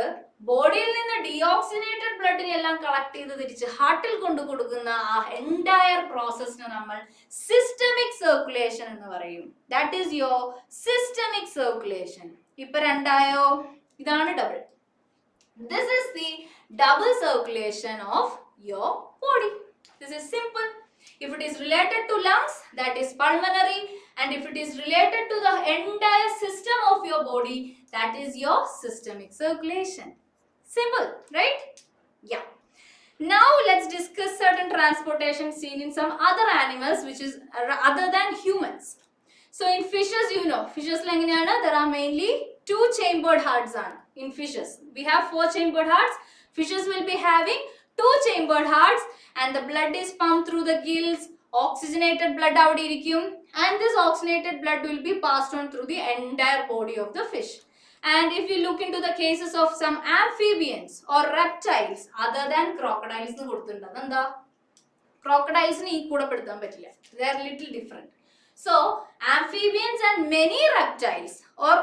ബോഡിയിൽ നിന്ന് ഡീഓക്സിജനേറ്റഡ് ബ്ലഡിനെ എല്ലാം കളക്ട് ചെയ്ത് തിരിച്ച് ഹാർട്ടിൽ കൊണ്ട് കൊടുക്കുന്ന ആ എൻറ്റയർ പ്രോസസ്സിനെ നമ്മൾ സിസ്റ്റമിക് സർക്കുലേഷൻ എന്ന് പറയും. That is your systemic circulation. ഇപ്പൊ രണ്ടായോ? ഇതാണ് double. This is the double circulation of your body. This is simple. If it is related to lungs, that is pulmonary, and if it is related to the entire system of your body, that is your systemic circulation. Simple, right? Yeah. Now let's discuss certain transportation seen in some other animals which is other than humans. So in fishes, you know, fishes there are mainly two chambered hearts in fishes. We have four chambered hearts. Fishes will be having two chambered hearts, and the blood is pumped through the gills. Oxygenated blood avade irikkum, and this oxygenated blood will be passed on through the entire body of the fish. And if you look into the cases of some amphibians or reptiles other than crocodiles nu koduthunda adanda crocodiles ni kuda peduthan pattilla, they are little different. So amphibians and many reptiles, or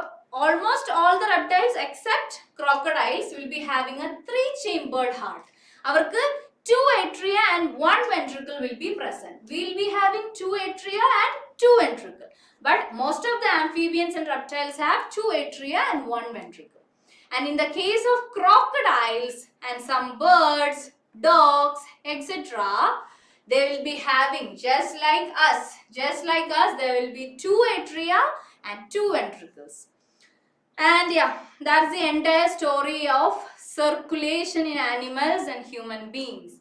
almost all the reptiles except crocodiles, will be having a three chambered heart. Avarku two atria and one ventricle will be present. We will be having two atria and two ventricle. But most of the amphibians and reptiles have two atria and one ventricle. And in the case of crocodiles and some birds, dogs, etc., they will be having, just like us, there will be two atria and two ventricles. And yeah, that's the entire story of circulation in animals and human beings.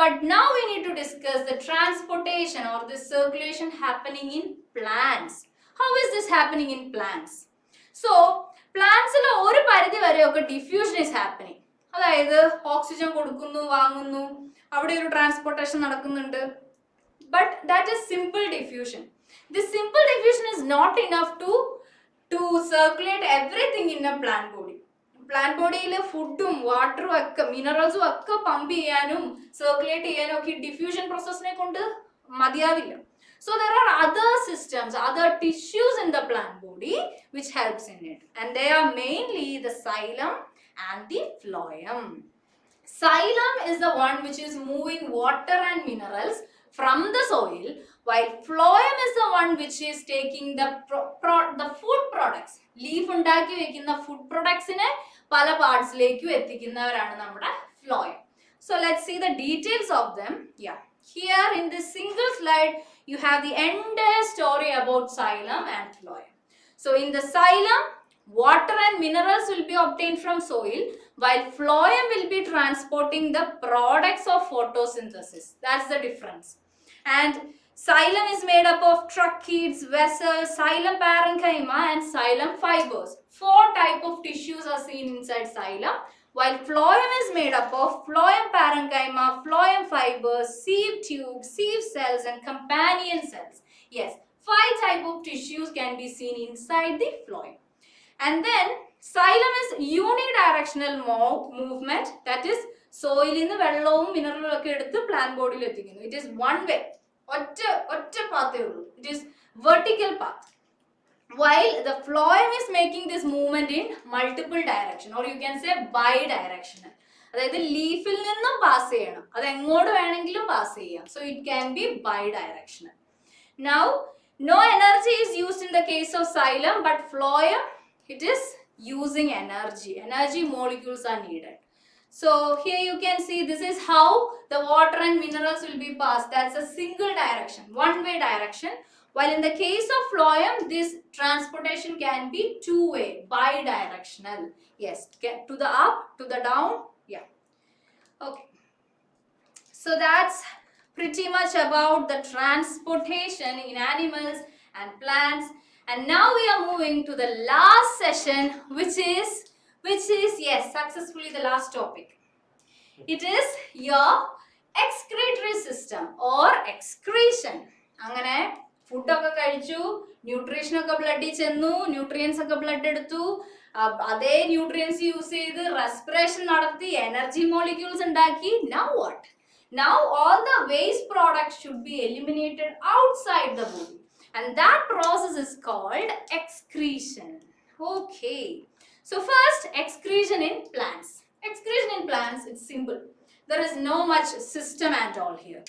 But now we need to discuss the transportation or the circulation happening in plants. How is this happening in plants? So plants il oru paridhi vare okke diffusion is happening. അതായത് oxygen കൊടുക്കുന്നു, വാങ്ങുന്നു, അവിടെ ഒരു transportation നടക്കുന്നുണ്ട്. But that is simple diffusion. This simple diffusion is not enough to circulate everything in a plant body. Plant ബോഡിയിൽ ഫുഡും വാട്ടറും ഒക്കെ മിനറൽസും ഒക്കെ പമ്പ് ചെയ്യാനും സർക്കുലേറ്റ് ചെയ്യാനും ഒക്കെ ഡിഫ്യൂഷൻ പ്രോസസ്സിനെ കൊണ്ട് മതിയാവില്ല. So there are other systems, other tissues in the plant body which helps in it, and they are mainly the xylem and the phloem. Xylem is the one which is moving water and minerals from the soil, while phloem is the one which is taking the food products. Leaf undaki vekkunna food products ine pala parts lekku ettikkunnavarannu nammada phloem. So let's see the details of them. Yeah, here in this single slide you have the entire story about xylem and phloem. So in the xylem, water and minerals will be obtained from soil, while phloem will be transporting the products of photosynthesis. That's the difference. And xylem is made up of tracheids, vessels, xylem parenchyma and xylem fibers. Four types of tissues are seen inside xylem, while phloem is made up of phloem parenchyma, phloem fibers, sieve tubes, sieve cells and companion cells. Yes, five types of tissues can be seen inside the phloem. And then xylem is unidirectional movement, that is soil നിന്ന് വെള്ളവും മിനറലും ഒക്കെ എടുത്ത് plant ബോഡിയിൽ എത്തിക്കുന്നു. It is one way, ഒറ്റ പാത്തേ ഉള്ളൂ. It is vertical path. While the phloem is making this movement in multiple direction, or you can say bi-directional. അതായത് ലീഫിൽ നിന്നും പാസ് ചെയ്യണം, അത് എങ്ങോട്ട് വേണമെങ്കിലും പാസ് ചെയ്യാം. So it can be bi-directional. Now, no energy is used in the case of xylem, but phloem, it is using energy. Energy molecules are needed. So here you can see this is how the water and minerals will be passed. That's a single direction, one-way direction. While in the case of phloem, this transportation can be two-way, bi-directional. Yes, to the up, to the down. Yeah. Okay. So that's pretty much about the transportation in animals and plants. And now we are moving to the last session, which is which is, yes, successfully the last topic. It is your excretory system or excretion. അങ്ങനെ ഫുഡൊക്കെ കഴിച്ചു, nutrition ഒക്കെ ബ്ലഡിൽ ചെന്നു, nutrients ഒക്കെ blood എടുത്തു, അതേ nutrients use ചെയ്ത് റെസ്പിറേഷൻ നടത്തി, എനർജി മോളിക്യൂൾസ് ഉണ്ടാക്കി. Now what? Now all the waste products should be eliminated outside the body, and that process is called excretion. Okay, so first, excretion in plants. Excretion in plants, it's simple. There is no much system at all here,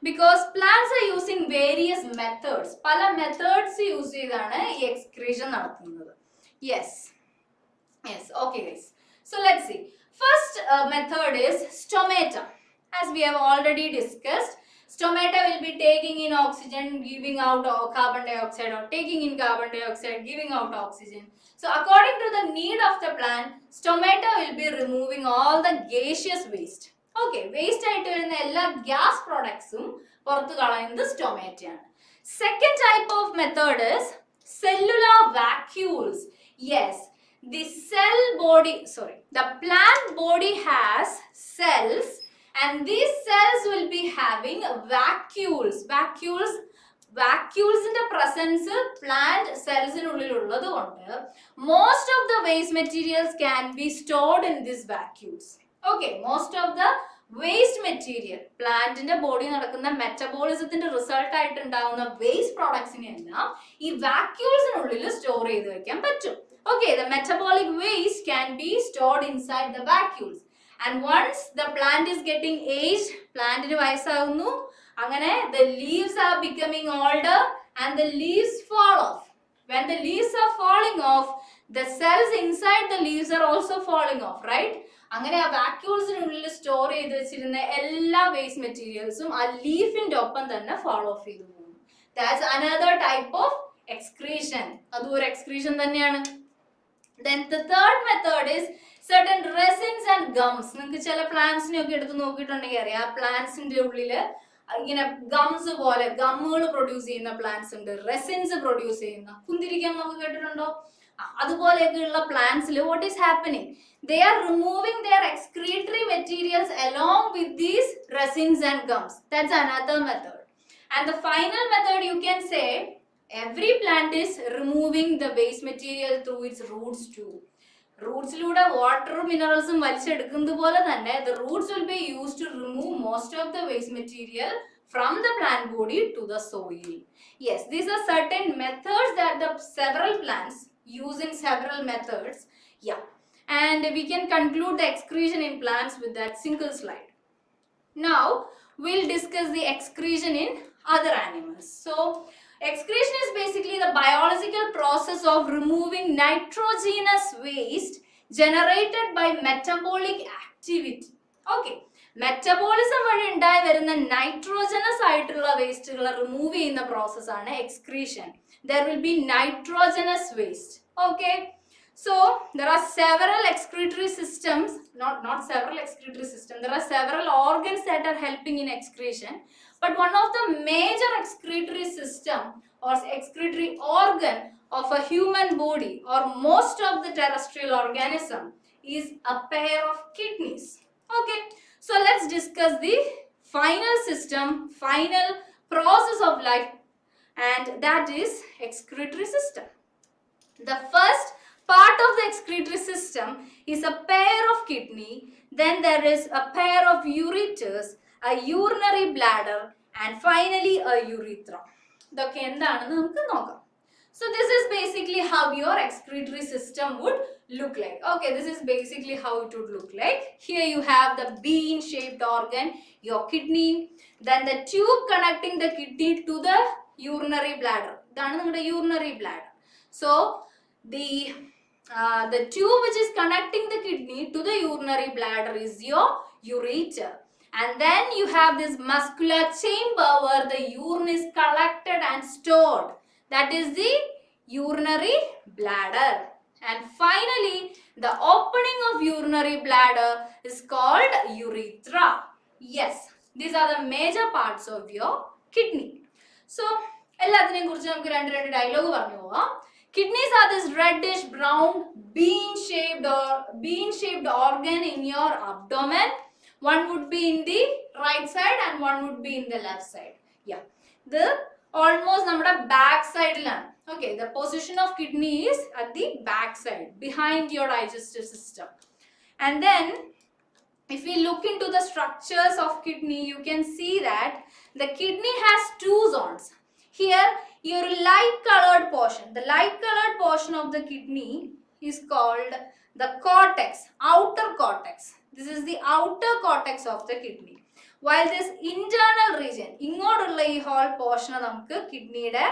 because plants are using various methods. Pala methods use cheyidana ee excretion nadakkunnathu. Yes, okay guys, so let's see. First method is stomata. As we have already discussed, stomata will be taking in oxygen, giving out carbon dioxide, or taking in carbon dioxide, giving out oxygen. So according to the need of the plant, stomata will be removing all the gaseous waste. Okay, waste ആയിട്ട് വരുന്ന എല്ലാ gas products പുറത്തു കളയുന്നത് stomata ആണ്. Second type of method is cellular vacuoles. Yes, the plant body has cells, and these cells will be having vacuoles. Vacuoles in the presence plant cells in ullilullathu kondu most of the waste materials can be stored in these vacuoles. Okay, most of the waste material plant in the body നടക്കുന്ന മെറ്റബോളിസത്തിന്റെ result ആയിട്ട് ഉണ്ടാവുന്ന waste പ്രോഡക്ട്സിനെ എല്ലാം ഈ വാക്യൂൾസിനുള്ളിൽ store ചെയ്ത് വെക്കാൻ പറ്റും. Okay, the metabolic waste can be stored inside the vacuoles, and once the plant is getting aged, plantinu vayasavunnu, അങ്ങനെ the leaves are becoming older and the leaves fall off. When the leaves are falling off, the cells inside the leaves are also falling off, right? അങ്ങനെ ആ വാക്യൂൾസിനുള്ളിൽ store ചെയ്ത് വെച്ചിരുന്ന എല്ലാ waste മെറ്റീരിയൽസും ആ ലീഫിന്റെ ഒപ്പം തന്നെ fall off ചെയ്തു പോകും. That's another type of excretion. അതും ഒരു excretion തന്നെയാണ്. Then the third method is certain resins and gums. നിങ്ങൾക്ക് ചില പ്ലാന്റ്സിനെ ഒക്കെ എടുത്ത് നോക്കിയിട്ടുണ്ടെങ്കിൽ അറിയാം, ആ പ്ലാന്റ്സിന്റെ ഉള്ളില് ഇങ്ങനെ ഗംസ് പോലെ ഗമ്മുകൾ പ്രൊഡ്യൂസ് ചെയ്യുന്ന പ്ലാന്റ്സ് ഉണ്ട്, റെസിൻസ് പ്രൊഡ്യൂസ് ചെയ്യുന്ന, കുന്തിരിക്കം നമുക്ക് കേട്ടിട്ടുണ്ടോ? അതുപോലെയൊക്കെയുള്ള പ്ലാന്റ്സിൽ what is happening? They are removing their excretory materials along with these resins and gums. That's another method. And the final method, you can say, every plant is removing the waste material through its roots too. റൂട്ട്സിലൂടെ വാട്ടറും മിനറൽസും വലിച്ചെടുക്കുന്നത് പോലെ തന്നെ the roots will be used to remove most of the waste material from the plant body to the soil. Yes, these are certain methods that the several plants use in several methods. Yeah, and we can conclude the excretion in plants with that single slide. Now we'll discuss the excretion in other animals. So excretion is basically the biological process of removing nitrogenous waste generated by metabolic activity. Okay, metabolism വഴി ഉണ്ടായി വരുന്ന nitrogenous ആയിട്ടുള്ള വേസ്റ്റുകൾ remove ചെയ്യുന്ന process ആണ് excretion. There will be nitrogenous waste. Okay, so there are several excretory systems, not several excretory systems, there are several organs that are helping in excretion, but one of the major excretory system or excretory organ of a human body or most of the terrestrial organism is a pair of kidneys. Okay, so let's discuss the final system, final process of life, and that is excretory system. The first part of the excretory system is a pair of kidney, then there is a pair of ureters, a urinary bladder, and finally a urethra. ഇതൊക്കെ എന്താണെന്ന് നമുക്ക് നോക്കാം. So this is basically how your excretory system would look like. Okay, this is basically how it would look like. Here you have the bean shaped organ, your kidney, then the tube connecting the kidney to the urinary bladder. ഇതാണ് നമ്മുടെ urinary bladder. So the tube which is connecting the kidney to the urinary bladder is your ureter. And then you have this muscular chamber where the urine is collected and stored. That is the urinary bladder. And finally, the opening of urinary bladder is called urethra. Yes, these are the major parts of your kidney. So, എല്ലാത്തിനെയും കുറിച്ച് നമുക്ക് രണ്ട് dialogue പറഞ്ഞു പോവാം. Kidneys are this reddish brown bean-shaped organ in your abdomen. One would be in the right side and one would be in the left side. Yeah. The almost നമ്മുടെ back side ലാണ്. Okay, the position of kidney is at the back side, behind your digestive system. And then if we look into the structures of kidney, you can see that the kidney has two zones. Here, your light colored portion, the light colored portion of the kidney is called the cortex, outer cortex. This is the outer cortex of the kidney. While this internal region, ingodulla ee whole portion namukku kidney ide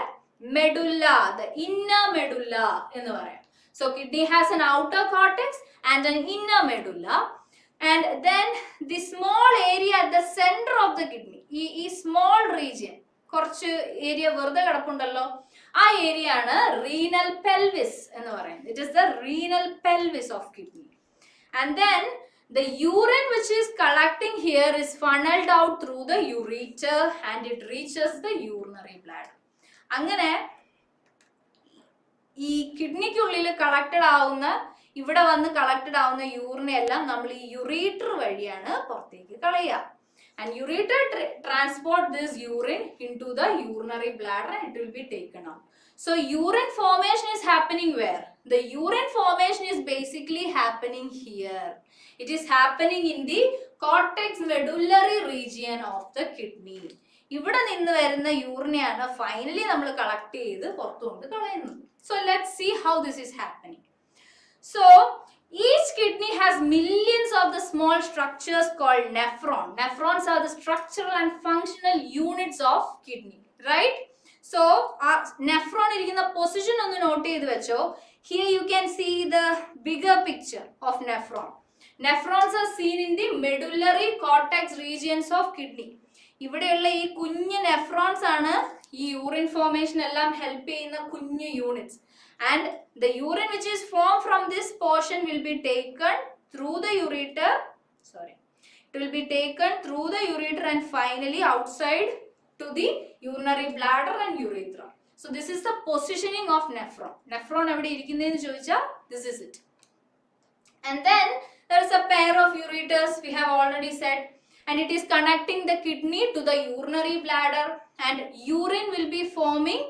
medulla, the inner medulla ennu parayam. So kidney has an outer cortex and an inner medulla. And then the small area at the center of the kidney, ഈ small region, കുറച്ച് area വെറുതെ കിടപ്പുണ്ടല്ലോ, ആ area ആണ് renal pelvis എന്ന് പറയുന്നത്. It is the renal pelvis of kidney. And then the urine which is collecting here is funneled out through the ureter and it reaches the urinary bladder. അങ്ങനെ ഈ കിഡ്നിക്കുള്ളിൽ collected ആവുന്ന, ഇവിടെ വന്ന് collected ആവുന്ന യൂറിനെ എല്ലാം നമ്മൾ ഈ യുറീറ്റർ വഴിയാണ് പുറത്തേക്ക് കളയുക. And ureter transport this urine into the urinary bladder and it will be taken out. So urine formation is happening where? The urine formation is basically happening here. It is happening in the cortex medullary region of the kidney. ഇവിടെ നിന്ന് വരുന്ന യൂറിനെയാണ് finally നമ്മൾ collect ചെയ്ത് പുറത്തുകൊണ്ട് കളയുന്നത്. So let's see how this is happening. So each kidney has millions of the small structures called nephron. Nephrons are the structural and functional units of kidney, right? So nephron irikkunna position onnu note cheyidu vecho. Here you can see the bigger picture of nephron. Nephrons are seen in the medullary cortex regions of kidney. ഇവിടെയുള്ള ഈ കുഞ്ഞു nephrons ആണ് ഈ urine formation എല്ലാം help ചെയ്യുന്ന കുഞ്ഞു units. And the urine which is formed from this portion will be taken through the ureter. It will be taken through the ureter and finally outside to the urinary bladder and urethra. So this is the positioning of nephron. Nephron evide irikkunne choicha, this is it. And then there is a pair of ureters, we have already said, and it is connecting the kidney to the urinary bladder, and urine will be forming.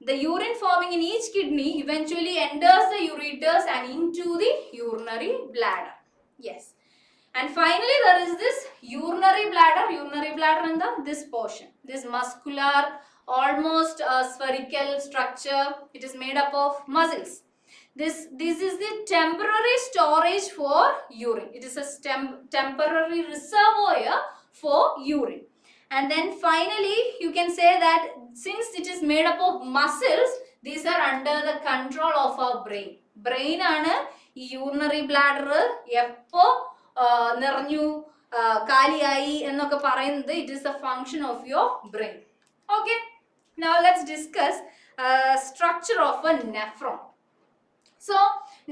The urine forming in each kidney eventually enters the ureters and into the urinary bladder. Yes. And finally there is this urinary bladder. Urinary bladder in this portion. This muscular, almost spherical structure. It is made up of muscles. This is the temporary storage for urine. It is a temporary reservoir for urine. And then finally you can say that since it is made up of muscles, these are under the control of our brain. Brain ആണ് ഈ urinary bladder എപ്പോ നിറഞ്ഞു കാലിയായി എന്നൊക്കെ പറയുന്നത്. It is the function of your brain. Okay, now let's discuss structure of a nephron. So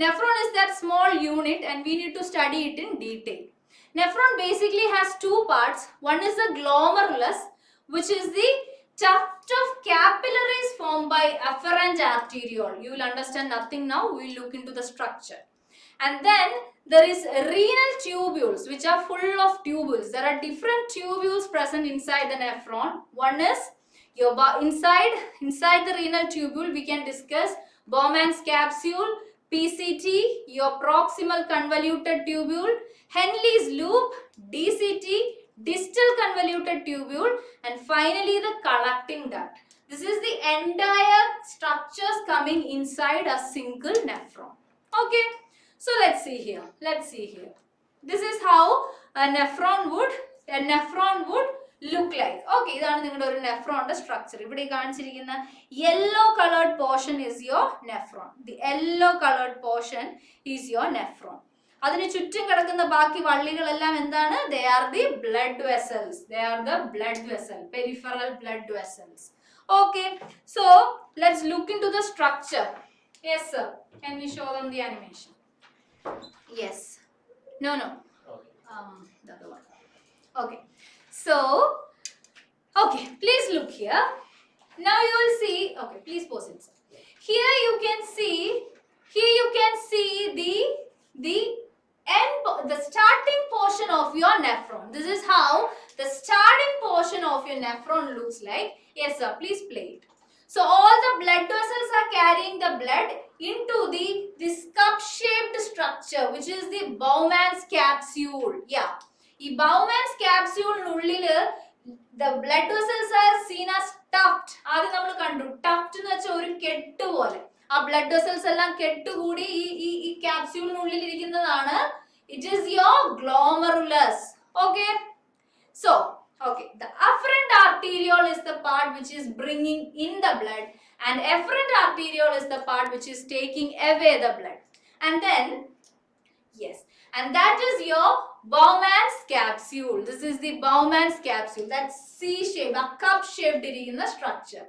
nephron is that small unit and we need to study it in detail. Nephron basically has two parts. One is the glomerulus, which is the tuft of capillaries formed by afferent arteriole. You will understand nothing now. We will look into the structure. And then there is renal tubules, which are full of tubules. There are different tubules present inside the nephron. One is your inside the renal tubule. We can discuss Bowman's capsule, PCT, your proximal convoluted tubule, Henle's loop, DCT, distal convoluted tubule, and finally the collecting duct. This is the entire structures coming inside a single nephron. Okay, so let's see here. This is how a nephron would look like. Okay, ഇതാണ് നിങ്ങളുടെ ഒരു നെഫ്രോണിന്റെ structure. ഇവിടെ കാണിച്ചിരിക്കുന്ന yellow colored portion is your nephron. The yellow colored portion is your nephron. അതിന് ചുറ്റും കിടക്കുന്ന ബാക്കി വള്ളികളെല്ലാം എന്താണ്? They are the blood vessels. They are the blood vessel, peripheral blood vessels. Okay, so let's look into the structure. Yes sir, can we show them the animation? Yes. No. Okay. The other one. Okay. So, please look here. Now you will see, please pause it. Here you can see, here you can see the starting portion of your nephron. This is how the starting portion of your nephron looks like. Yes, sir. Please play it. So all the blood vessels are carrying the blood into this cup-shaped structure, which is the Bowman's capsule. Yeah. In Bowman's capsule, the blood vessels are seen as tuft. Tuft എന്ന് വെച്ചാൽ ഒരു കെട്ട് പോലെ. ആ blood vessels എല്ലാം കെട്ടുകൂടി ഈ ക്യാപ്സ്യൂളിനുള്ളിൽ ഇരിക്കുന്നതാണ്. It is your glomerulus. Okay. So, okay, the afferent arteriole is the part which is bringing in the blood, and efferent arteriole is the part which is taking away the blood. And then, yes, and that is your Bowman's capsule. This is the Bowman's capsule. That's C-shaped, a cup-shaped structure.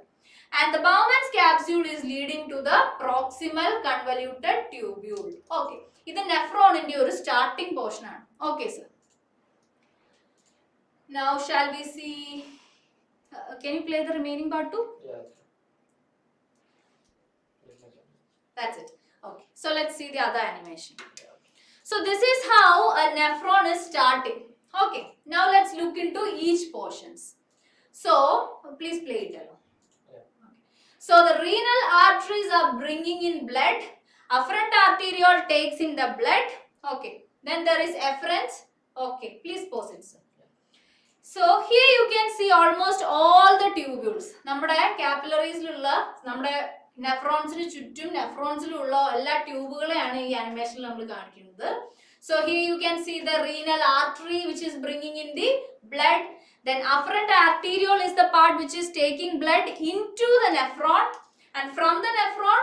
And the Bowman's capsule is leading to the proximal convoluted tubule. Okay, this is nephron in your starting portion. Okay, sir. Now, shall we see? Can you play the remaining part too? Yeah. That's it. Okay. So let's see the other animation. So this is how a nephron is starting. Okay. Now let's look into each portions. So please play it along. Yeah. Okay. So the renal arteries are bringing in blood. Afferent arteriole takes in the blood. Okay. Then there is efferent. Okay. Please pause it, sir. So here you can see almost all the tubules. നമ്മുടെ capillaries-ലുള്ള നമ്മുടെ നെഫ്രോൺസിന് ചുറ്റും നെഫ്രോൺസിലുള്ള എല്ലാ ട്യൂബുകളെയാണ് ഈ ആനിമേഷനിൽ നമ്മൾ കാണിക്കുന്നത്. So here you can see the renal artery which is bringing in the blood. Then afferent arteriole is the part which is taking blood into the nephron, and from the nephron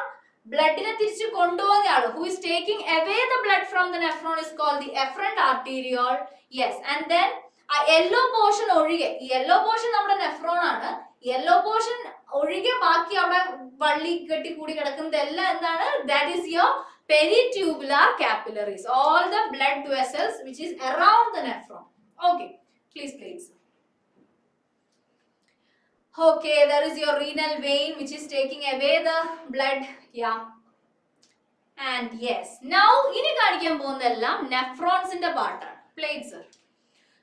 bloodനെ തിരിച്ചു കൊണ്ടുപോകുന്ന ആൾ who is taking away the blood from the nephron is called the efferent arteriole. Yes, and then a yellow portion ഒഴികെ ഈ yellow portion നമ്മുടെ nephron ആണ്. Yellow portion ഒഴികെ ബാക്കി അവിടെ വള്ളി കെട്ടി കൂടി കിടക്കുന്നതെല്ലാം എന്താണ്? That is your peritubular capillaries, all the blood vessels which is around the nephron. Okay, please please. Okay, there is your renal vein which is taking away the blood. Yeah. And yes, now ini കാണിക്കാൻ പോകുന്നതെല്ലാം നെഫ്രോൺസിന്റെ പാർട്ടാണ്. Play it, sir.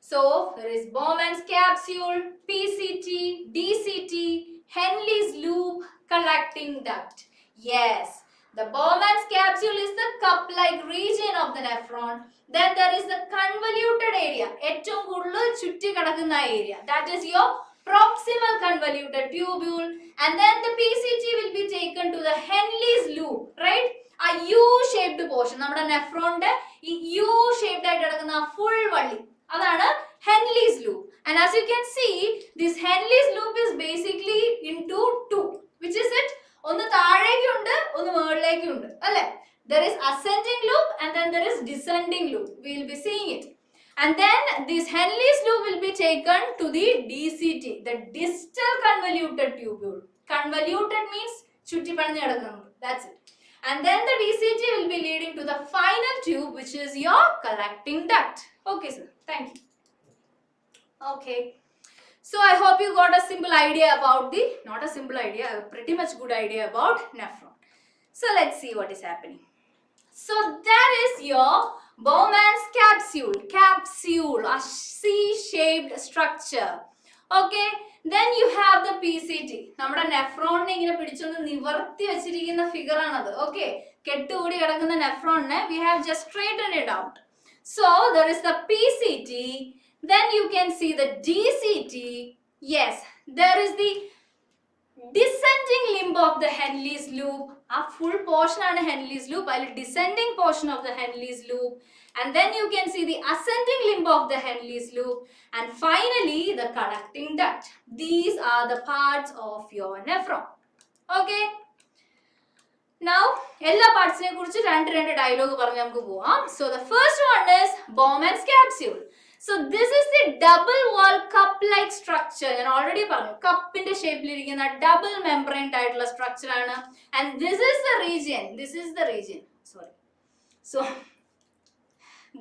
So there is Bowman's capsule, PCT, DCT, Henle's loop, collecting duct. Yes, the Bowman's capsule is the cup-like region of the nephron. Then there is the convoluted area, ഏറ്റവും കൂടുതൽ ചുറ്റി കിടക്കുന്ന area. That is your proximal convoluted tubule. And then the PCT will be taken to the Henle's loop, right? A U-shaped portion. നമ്മുടെ നെഫ്രോണിന്റെ ഈ U-shaped ആയിട്ട് കിടക്കുന്ന full വള്ളി. അതാണ് Henle's loop. And as you can see, this Henle's loop is basically into two. Which is it? ഒന്ന് താഴേക്കുണ്ട്, ഒന്ന് മുകളിലേക്കുണ്ട്. അല്ലേ? There is ascending loop and then there is descending loop. We will be seeing it. And then this Henle's loop will be taken to the DCT, the distal convoluted tubule. Convoluted means ചുറ്റി പണിഞ്ഞ് കിടക്കുന്നത്. That's it. And then the DCT will be leading to the final tube, which is your collecting duct. Okay, sir. Thank you. Okay. So I hope you got a simple idea about not a simple idea, a pretty much good idea about nephron. So let's see what is happening. So that is your Bowman's capsule. Capsule, a C-shaped structure. Okay. Then you have the PCT. നമ്മുടെ നെഫ്രോണിനെ ഇങ്ങനെ പിടിച്ചൊന്ന് നിവർത്തി വെച്ചിരിക്കുന്ന figure ആണത്. Okay, കെട്ടുകൂടി കിടക്കുന്ന നെഫ്രോണിനെ we have just straightened it out. So there is the PCT. Then you can see the DCT. Yes, there is the descending limb of the Henle's loop. A full portion ആണ് Henle's loop. അതിൽ descending portion of the Henle's loop. And then you can see the ascending limb of the Henle's loop. And finally, the collecting duct. These are the parts of your nephron. Okay. Now, എല്ലാ പാർട്സിനെ കുറിച്ച് രണ്ട് dialogue പറഞ്ഞ് നമുക്ക് പോവാം. So the first one is Bowman's capsule. So this is the double wall cup-like structure. ഞാൻ already പറഞ്ഞു, കപ്പിന്റെ ഷേപ്പിലിരിക്കുന്ന double മെംബ്രെയിൻഡ് ആയിട്ടുള്ള സ്ട്രക്ചർ ആണ്. And this is the region. Sorry. So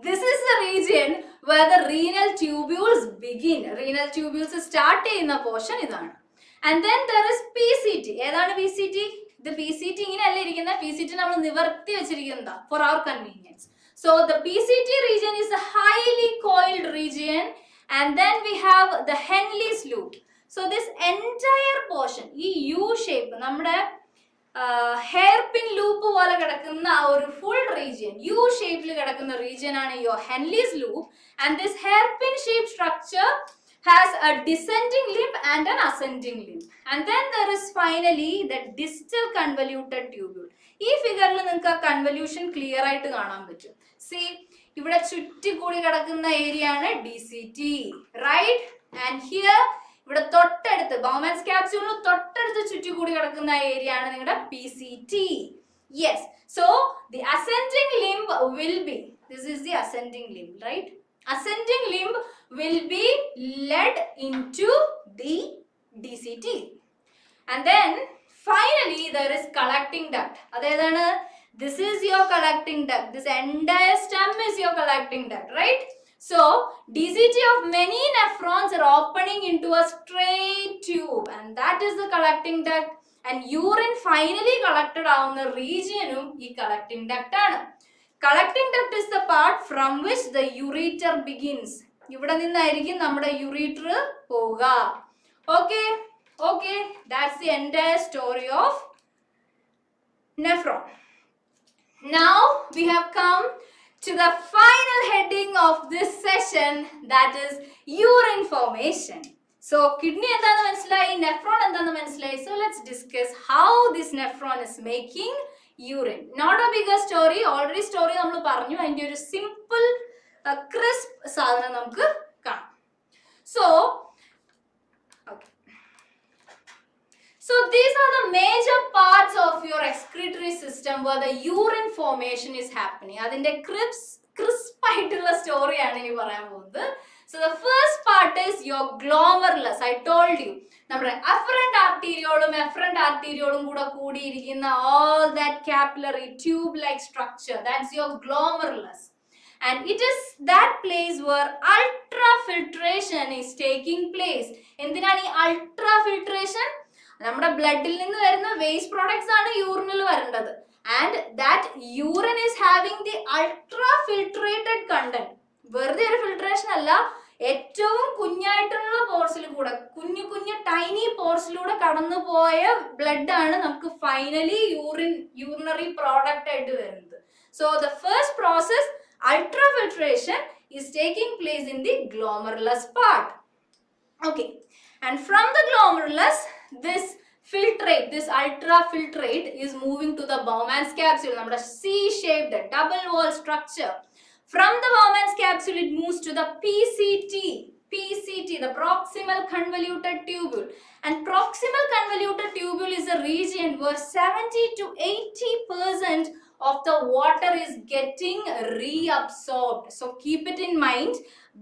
this is the region where the renal tubules begin. Renal tubules start ചെയ്യുന്ന portion ഇതാണ്. And then there is PCT. ഏതാണ് PCT? The PCT ഇങ്ങനെ അല്ല ഇരിക്കുന്ന PCT നമ്മൾ നിവർത്തി വെച്ചിരിക്കുന്നതാ for our convenience. So the PCT region is a highly coiled region, and then we have the Henle's loop. So this entire portion, ഈ U shape, നമ്മുടെ hair pin loop പോലെ കിടക്കുന്ന ആ ഒരു ഫുൾ റീജിയൻ, യു ഷേപ്പിൽ കിടക്കുന്ന region ആണ് your Henley's loop. And this hair pin shape structure has a descending limb and an ascending limb, and then there is finally the distal convoluted tubule. ഈ ഫിഗറിൽ നിങ്ങൾക്ക് ആ കൺവല്യൂഷൻ ക്ലിയർ ആയിട്ട് കാണാൻ പറ്റും. സി ഇവിടെ ചുറ്റി കൂടി കിടക്കുന്ന ഏരിയ ആണ് DCT, റൈറ്റ്? ആൻഡ് ഹിയർ ഇവിടെ തൊട്ടടുത്ത് ബൗമാൻസ് ക്യാപ്സ്യൂളിന് തൊട്ടടുത്ത് ചുറ്റി കൂടി കിടക്കുന്ന ഏരിയ ആണ് നിങ്ങളുടെ PCT. Yes, so the ascending limb will be, this is the ascending limb, right? Ascending limb will be led into the DCT, and then finally there is collecting duct. Adedana, this is your collecting duct, this entire stem is your collecting duct, right? So DCT of many nephrons are opening into a straight tube, and that is the collecting duct, and urine finally collected on the region ee collecting duct aanu. Collecting duct is the part from which the ureter begins. ഇവിടെ നിന്നായിരിക്കും നമ്മുടെ ureter പോവുക. Okay, okay, that's the entire story of nephron. Now we have come to the final heading of this session, that is urine formation. So kidney എന്താണ് മനസ്സിലായി, nephron എന്താണ് മനസ്സിലായി. So let's discuss how this nephron is making urine. Not a bigger story, already story നമ്മൾ പറഞ്ഞു. അതിന്റെ ഒരു simple crisp സാധനം നമുക്ക് കാണാം. So okay, so these are the major parts of your excretory system where the urine formation is happening. അതിന്റെ crisp ആയിട്ടുള്ള story ആണ് ഇനി പറയാൻ പോകുന്നത്. So the first part is your glomerulus. I told you, നമ്മുടെ afferent arteriole കൂടെ കൂടിയിരിക്കുന്ന all that capillary tube like structure, that's your glomerulus, and it is that place where ultrafiltration is taking place. എന്തിനാണ് ഈ ultrafiltration? നമ്മുടെ ബ്ലഡിൽ നിന്ന് വരുന്ന waste products ആണ് യൂറിനിൽ വരേണ്ടത്, and that urine is having the ultrafiltrated content. വെറുതെ ഒരു ഫിൽട്രേഷൻ അല്ല, ഏറ്റവും കുഞ്ഞായിട്ടുള്ള പോർസിൽ കൂടെ, കുഞ്ഞു ടൈനി പോർസിലൂടെ കടന്നു പോയ ബ്ലഡ് ആണ് നമുക്ക് ഫൈനലി യൂറിനറി പ്രോഡക്റ്റ് ആയിട്ട് വരുന്നത്. So the first process, ultrafiltration, is taking place in the glomerulus part. Okay, and from the glomerulus, this filtrate, this ultrafiltrate is moving to the Bowman's capsule, നമ്മുടെ C-shaped double wall structure. From the Bowman's capsule, it moves to the PCT, the proximal convoluted tubule. And proximal convoluted tubule is a region where 70 to 80% of the water is getting reabsorbed. So keep it in mind.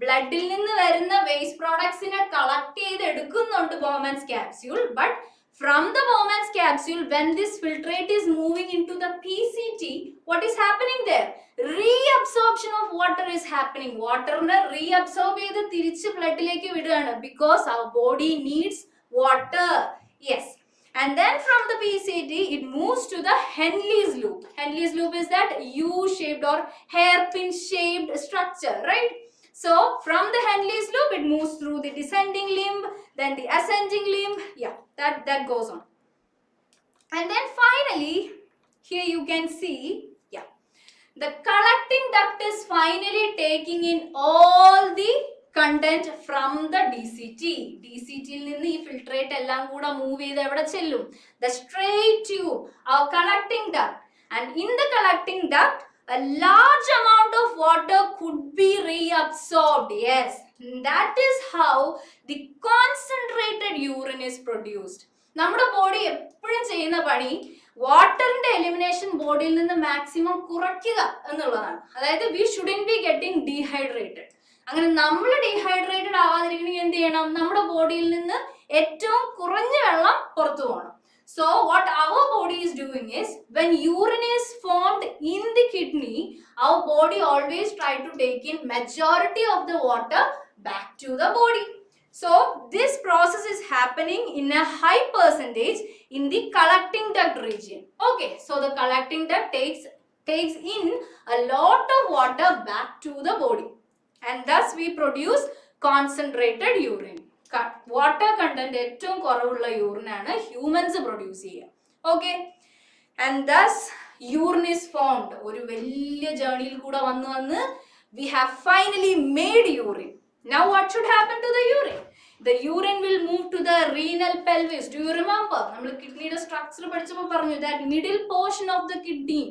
Bloodil ninnu varuna waste products ine collect ചെയ്ത് എടുക്കുന്നുണ്ട് Bowman's capsule, but from the Bowman's capsule, when this filtrate is moving into the PCT, what is happening there? Reabsorption of water is happening. Water ne reabsorb ചെയ്ത് തിരിച്ച് ബ്ലഡിലേക്ക് വിടുകയാണ്, because our body needs water. Yes. And then from the PCT, it moves to the Henle's loop. Henle's loop is that U-shaped or hairpin shaped structure, right? So from the Henle's loop, it moves through the descending limb, then the ascending limb. Yeah, that goes on. And then finally, here you can see, yeah, the collecting duct is finally taking in all the content from the DCT. DCT il ninnu ee filtrate ellam kuda move ചെയ്ത് എവിടെ ചെല്ലും? The straight tube, our collecting duct. And in the collecting duct, a large amount of water could be reabsorbed. Yes, that is how the concentrated urine is produced. നമ്മുടെ body എപ്പോഴും ചെയ്യുന്ന പണി വാട്ടറിന്റെ elimination ബോഡിയിൽ നിന്ന് maximum കുറയ്ക്കുക എന്നുള്ളതാണ്. അതായത് we shouldn't be getting dehydrated. അങ്ങനെ നമ്മൾ ഡീഹൈഡ്രേറ്റഡ് ആവാതിരിക്കണമെങ്കിൽ എന്ത് ചെയ്യണം? നമ്മുടെ ബോഡിയിൽ നിന്ന് ഏറ്റവും കുറഞ്ഞ വെള്ളം പുറത്തു പോകണം. So what our body is doing is, when urine is formed in the kidney, our body always try to take in majority of the water back to the body. So this process is happening in a high percentage in the collecting duct region. Okay, so the collecting duct takes in a lot of water back to the body, and thus we produce concentrated urine. Water content ഏറ്റവും കുറവുള്ള urine ആണ് humans produce ചെയ്യുക. Okay, and thus urine is formed. ഒരു വലിയ ജേർണിയിൽ കൂടെ വന്ന് we have finally made urine. Now what should happen to the urine? The urine will move to the renal pelvis. Do you remember? നമ്മൾ കിഡ്നിയുടെ structure പഠിച്ചപ്പോൾ പറഞ്ഞു that middle portion of the kidney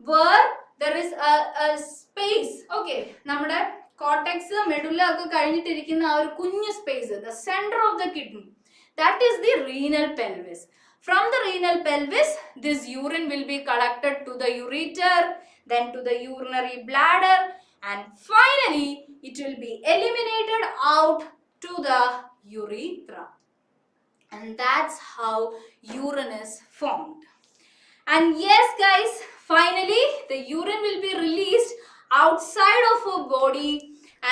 where there is a space. Okay, നമ്മുടെ cortex medulla ഒക്കെ കഴിഞ്ഞിട്ടിരിക്കുന്ന ആ ഒരു കുഞ്ഞു space, the center of the kidney, that is the renal pelvis. From the renal pelvis, this urine will be collected to the ureter, then to the urinary bladder, and finally it will be eliminated out to the urethra. And that's how urine is formed. And yes guys, finally the urine will be released outside of our body,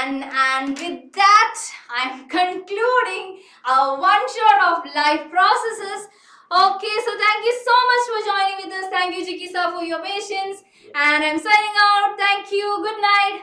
and with that I'm concluding our one shot of life processes. Okay, so thank you so much for joining with us. Thank you Jiki sir for your patience, and I'm signing out. Thank you. Good night.